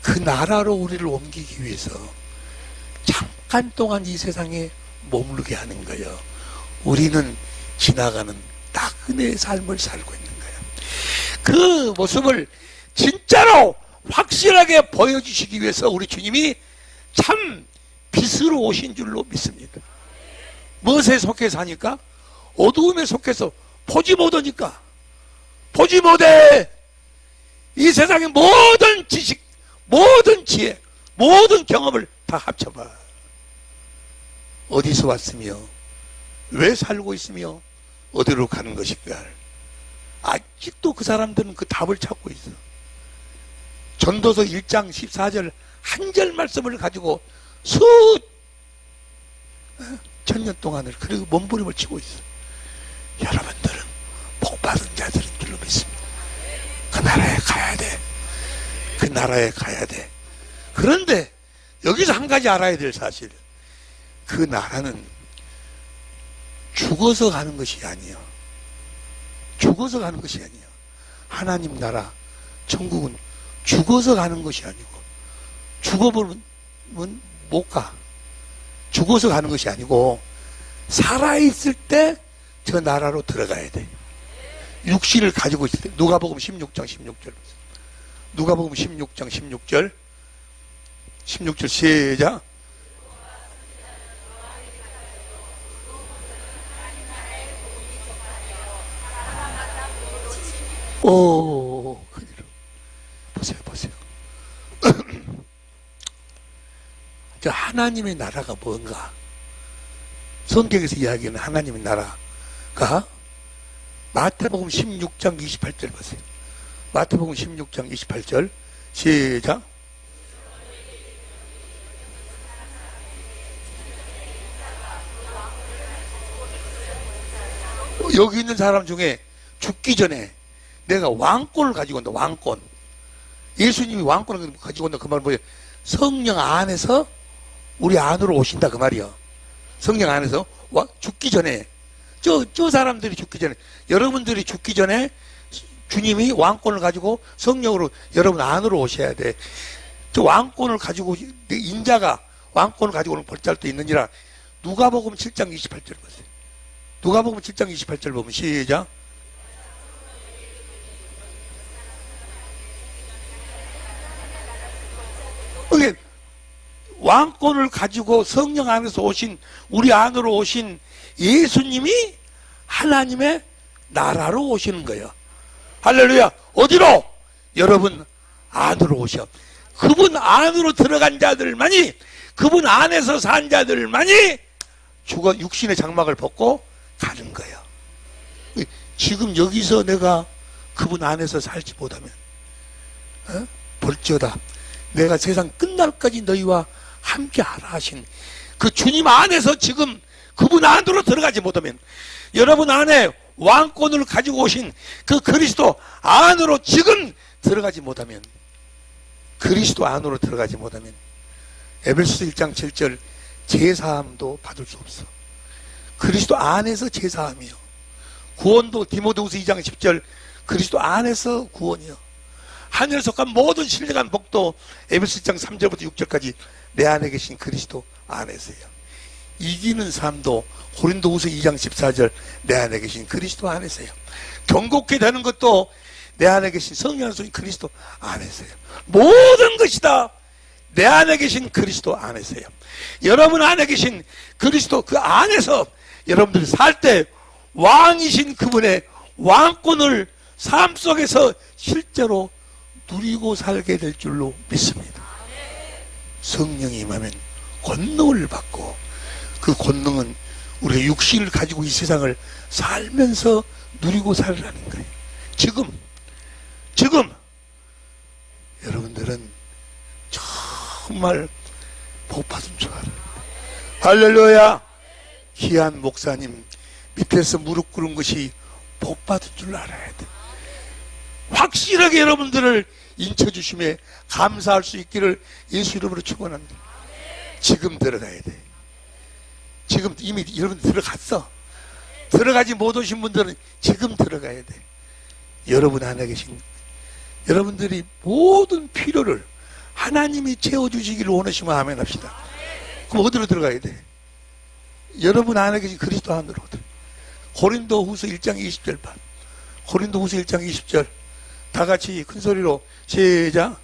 그 나라로 우리를 옮기기 위해서 잠깐 동안 이 세상에 머무르게 하는 거예요. 우리는 지나가는 나그네의 삶을 살고 있는 거예요. 그 모습을 진짜로 확실하게 보여주시기 위해서 우리 주님이 참 빛으로 오신 줄로 믿습니다. 무엇에 속해 사니까? 어두움에 속해서 보지 못하니까. 보지 못해. 이 세상의 모든 지식, 모든 지혜, 모든 경험을 다 합쳐봐. 어디서 왔으며 왜 살고 있으며 어디로 가는 것인가. 아직도 그 사람들은 그 답을 찾고 있어. 전도서 1장 14절 한 절 말씀을 가지고 천년 동안을 그리고 몸부림을 치고 있어. 여러분들은 복받은 자들인 줄로 믿습니다. 그 나라에 가야 돼. 그 나라에 가야 돼. 그런데 여기서 한 가지 알아야 될 사실, 그 나라는 죽어서 가는 것이 아니에요. 죽어서 가는 것이 아니에요. 하나님 나라 천국은 죽어서 가는 것이 아니고, 죽어버리면 못 가. 죽어서 가는 것이 아니고 살아있을 때 저 나라로 들어가야 돼. 육신을 가지고 있을 때. 누가복음 16장 16절. 누가복음 16장 16절. 16절 시작. 오, 그대로. 보세요. 저 하나님의 나라가 뭔가? 성경에서 이야기하는 하나님의 나라가 마태복음 16장 28절 보세요. 마태복음 16장 28절 시작. 여기 있는 사람 중에 죽기 전에 내가 왕권을 가지고 온다. 왕권. 예수님이 왕권을 가지고 온다. 그 말은 뭐예요? 성령 안에서 우리 안으로 오신다. 그 말이요. 성령 안에서 죽기 전에 저 사람들이 죽기 전에, 여러분들이 죽기 전에 주님이 왕권을 가지고 성령으로 여러분 안으로 오셔야 돼. 저 왕권을 가지고 인자가 왕권을 가지고 오는 볼자도 있느니라. 누가복음 7장 28절 보세요. 누가복음 7장 28절 보면 시작. 이게 왕권을 가지고 성령 안에서 오신, 우리 안으로 오신 예수님이 하나님의 나라로 오시는 거예요. 할렐루야. 어디로? 여러분 안으로 오셔. 그분 안으로 들어간 자들만이, 그분 안에서 산 자들만이 죽어 육신의 장막을 벗고 가는 거예요. 지금 여기서 내가 그분 안에서 살지 못하면 볼지어다 내가 세상 끝날까지 너희와 함께 하라 하신 그 주님 안에서 지금 그분 안으로 들어가지 못하면, 여러분 안에 왕권을 가지고 오신 그 그리스도 안으로 지금 들어가지 못하면, 그리스도 안으로 들어가지 못하면 에베소서 1장 7절 제사함도 받을 수 없어. 그리스도 안에서 제사함이요. 구원도 디모데후서 2장 10절 그리스도 안에서 구원이요. 하늘에 속한 모든 신령한 복도 에베소 1장 3절부터 6절까지 내 안에 계신 그리스도 안에서요. 이기는 삶도 고린도후서 2장 14절 내 안에 계신 그리스도 안에서요. 경고케 되는 것도 내 안에 계신 성령 안에서 그리스도 안에서요. 모든 것이 다 내 안에 계신 그리스도 안에서요. 여러분 안에 계신 그리스도 그 안에서 여러분들이 살 때 왕이신 그분의 왕권을 삶 속에서 실제로 누리고 살게 될 줄로 믿습니다. 성령이 임하면 권능을 받고, 그 권능은 우리가 육신을 가지고 이 세상을 살면서 누리고 살라는 거예요. 지금 여러분들은 정말 복 받은 줄 알아요. 할렐루야. 귀한 목사님 밑에서 무릎 꿇은 것이 복 받은 줄 알아야 돼. 확실하게 여러분들을 인쳐주심에 감사할 수 있기를 예수 이름으로 축원합니다. 지금 들어가야 돼. 지금 이미 여러분들 들어갔어. 들어가지 못 오신 분들은 지금 들어가야 돼. 여러분 안에 계신 여러분들이 모든 필요를 하나님이 채워주시기를 원하시면 아멘 합시다. 그럼 어디로 들어가야 돼? 여러분 안에 계신 그리스도 안으로. 고린도 후서 1장 20절 봐. 고린도 후서 1장 20절 다 같이 큰 소리로 시작.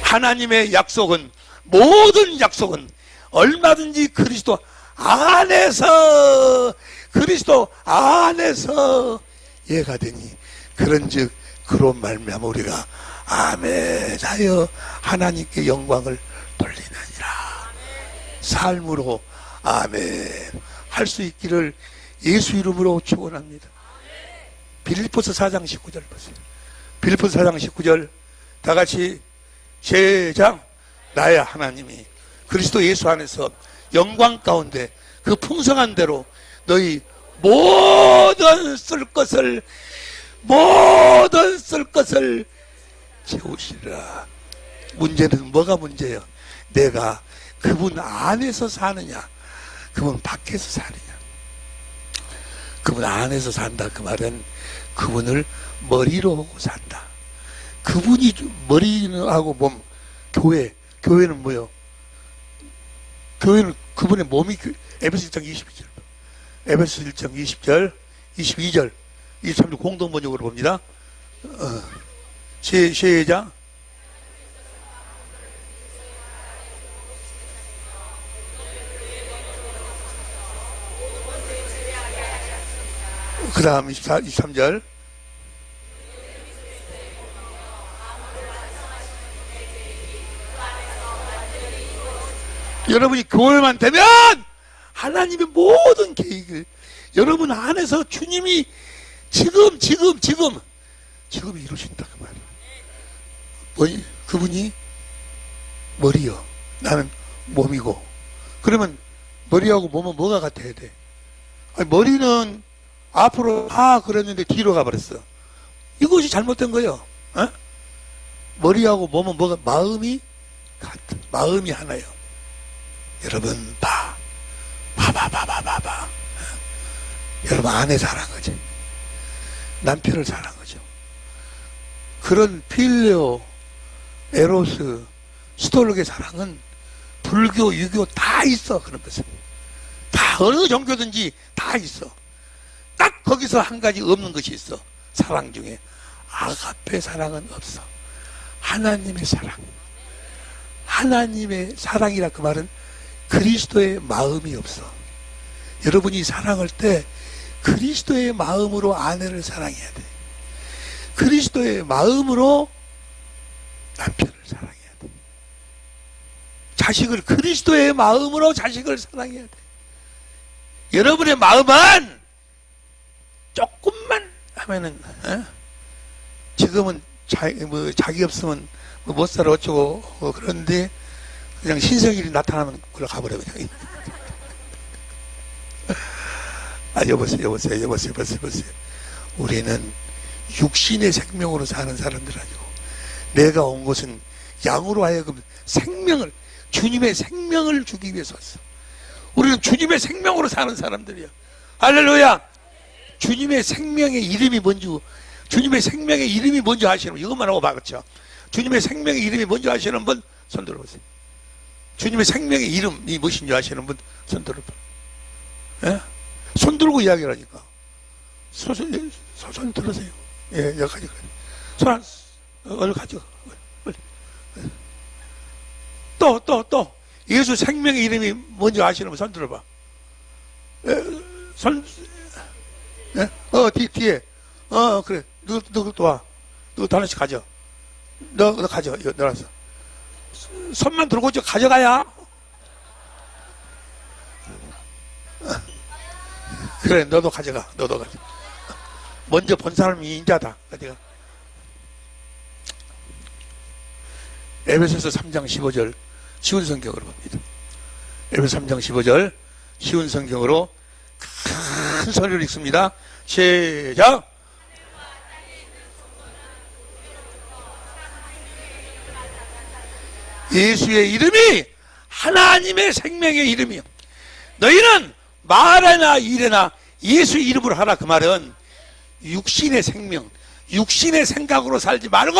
하나님의 약속은, 모든 약속은 얼마든지 그리스도 안에서 예가 되니, 그런즉 그로 말미암아 우리가 아멘하여 하나님께 영광을 돌리느니라. 삶으로 아멘 할 수 있기를 예수 이름으로 축원합니다. 빌립보서 4장 19절 보세요. 빌립보서 4장 19절 다 같이 시작. 나의 하나님이 그리스도 예수 안에서 영광 가운데 그 풍성한 대로 너희 모든 쓸 것을 채우시리라. 문제는 뭐가 문제예요? 내가 그분 안에서 사느냐, 그분 밖에서 사느냐. 그분 안에서 산다 그 말은 그분을 머리로 보고 산다. 그분이 머리하고 몸, 교회는 뭐요? 교회는 그분의 몸이, 에베소 1장 22절, 에베소 1장 20절, 22절, 23절 공동 번역으로 봅니다. 시작. 그 다음 23절. 여러분이 교회만 되면 하나님의 모든 계획을 여러분 안에서 주님이 지금 이루신다 그 말이에요. 그분이 머리요, 나는 몸이고. 그러면 머리하고 몸은 뭐가 같아야 돼? 아니, 머리는 앞으로 그랬는데 뒤로 가버렸어. 이것이 잘못된 거예요. 어? 머리하고 몸은 뭐가, 마음이 같아. 마음이 하나요. 여러분 봐. 여러분 아내 사랑한 거지. 남편을 사랑한 거죠. 그런 필레오, 에로스, 스톨록의 사랑은 불교, 유교 다 있어. 그런 것은 다 어느 종교든지 다 있어. 딱 거기서 한 가지 없는 것이 있어. 사랑 중에 아가페 사랑은 없어. 하나님의 사랑. 하나님의 사랑이라 그 말은 그리스도의 마음이 없어. 여러분이 사랑할 때 그리스도의 마음으로 아내를 사랑해야 돼. 그리스도의 마음으로 남편을 사랑해야 돼. 자식을 그리스도의 마음으로 자식을 사랑해야 돼. 여러분의 마음은 조금만 하면은 지금은 자기 없으면 못 살아 어쩌고 그런데 그냥 신성일이 나타나면 그걸 가버려 그냥. 여보세요. 우리는 육신의 생명으로 사는 사람들 아니고, 내가 온 것은 양으로 하여금 생명을, 주님의 생명을 주기 위해서 왔어. 우리는 주님의 생명으로 사는 사람들이야. 할렐루야. 주님의 생명의 이름이 뭔지, 주님의 생명의 이름이 뭔지 아시는 분, 이것만 하고 막았죠. 주님의 생명의 이름이 뭔지 아시는 분 손 들어보세요. 주님의 생명의 이름이 무엇인지 아시는 분 손 들어보세요. 예? 손 들고 이야기를 하니까. 손 들으세요. 예, 여기까지. 얼른 가져. 또. 예수 생명의 이름이 뭔지 아시는 분 손 들어봐. 예? 뒤에. 그래. 너 와. 너 하나씩 가져. 너 가져. 이거 너라서. 손만 들고 저 가져가야. 그래, 너도 가져가. 너도 가져. 먼저 본 사람이 인자다. 가져가. 에베소서 3장 15절 쉬운 성경으로 봅니다. 에베소 3장 15절 쉬운 성경으로 큰 소리로 읽습니다. 시작. 예수의 이름이 하나님의 생명의 이름이요. 너희는 말이나 일이나 예수 이름으로 하라. 그 말은 육신의 생명, 육신의 생각으로 살지 말고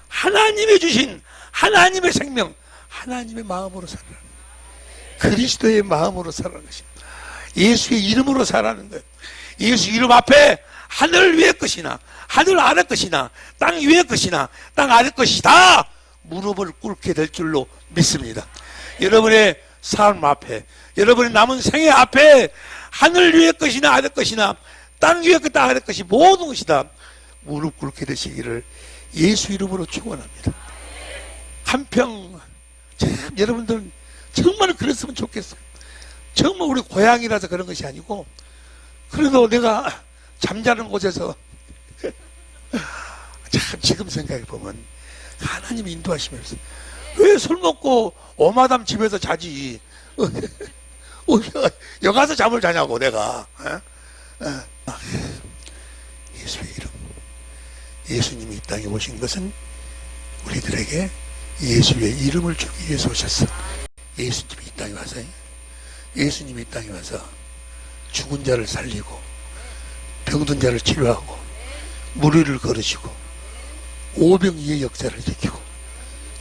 하나님이 주신 하나님의 생명, 하나님의 마음으로 살아라. 그리스도의 마음으로 살아가는 것입니다. 예수의 이름으로 살아가는 거예요. 예수 이름 앞에 하늘 위의 것이나 하늘 아래 것이나 땅 위의 것이나 땅 아래 것이 다 무릎을 꿇게 될 줄로 믿습니다. 여러분의 삶 앞에, 여러분의 남은 생애 앞에 하늘 위의 것이나 아래 것이나 땅 위의 것, 땅 아래 것이 모든 것이 다 무릎 꿇게 되시기를 예수 이름으로 축원합니다. 한평 참 여러분들 정말 그랬으면 좋겠어요. 정말 우리 고향이라서 그런 것이 아니고 그래도 내가 잠자는 곳에서 참 지금 생각해 보면 하나님이 인도하시면서 왜 술 먹고 오마담 집에서 자지? 여기 가서 잠을 자냐고 내가. 예수의 이름. 예수님이 이 땅에 오신 것은 우리들에게 예수의 이름을 주기 위해서 오셨어. 예수님이 이 땅에 와서 예수님이 이 땅에 와서 죽은 자를 살리고 병든 자를 치료하고 무리를 걸으시고 오병이의 역사를 지키고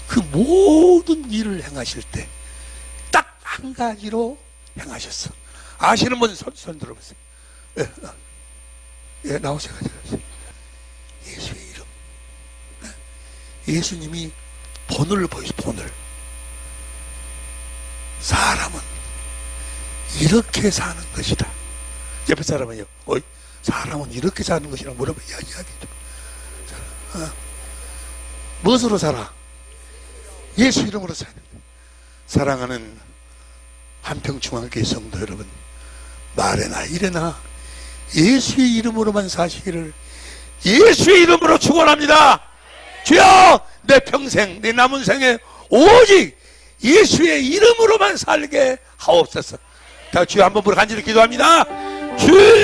그 모든 일을 행하실 때 딱 한 가지로 행하셨어. 아시는 분 손 들어보세요. 예, 나오세요. 예수의 이름. 예수님이 본을 보이죠. 본을. 사람은 이렇게 사는 것이다. 옆에 사람은요. 사람은 이렇게 사는 것이라 뭐라고 이야기하겠죠. 무엇으로 살아? 예수 이름으로 사는 거예요. 사랑하는 한평중앙교회 성도 여러분, 말에나 일에나 예수의 이름으로만 사시기를 예수의 이름으로 축원합니다. 주여, 내 평생, 내 남은 생에 오직 예수의 이름으로만 살게 하옵소서. 다 주여 한번 부르고 간절히 기도합니다. 주여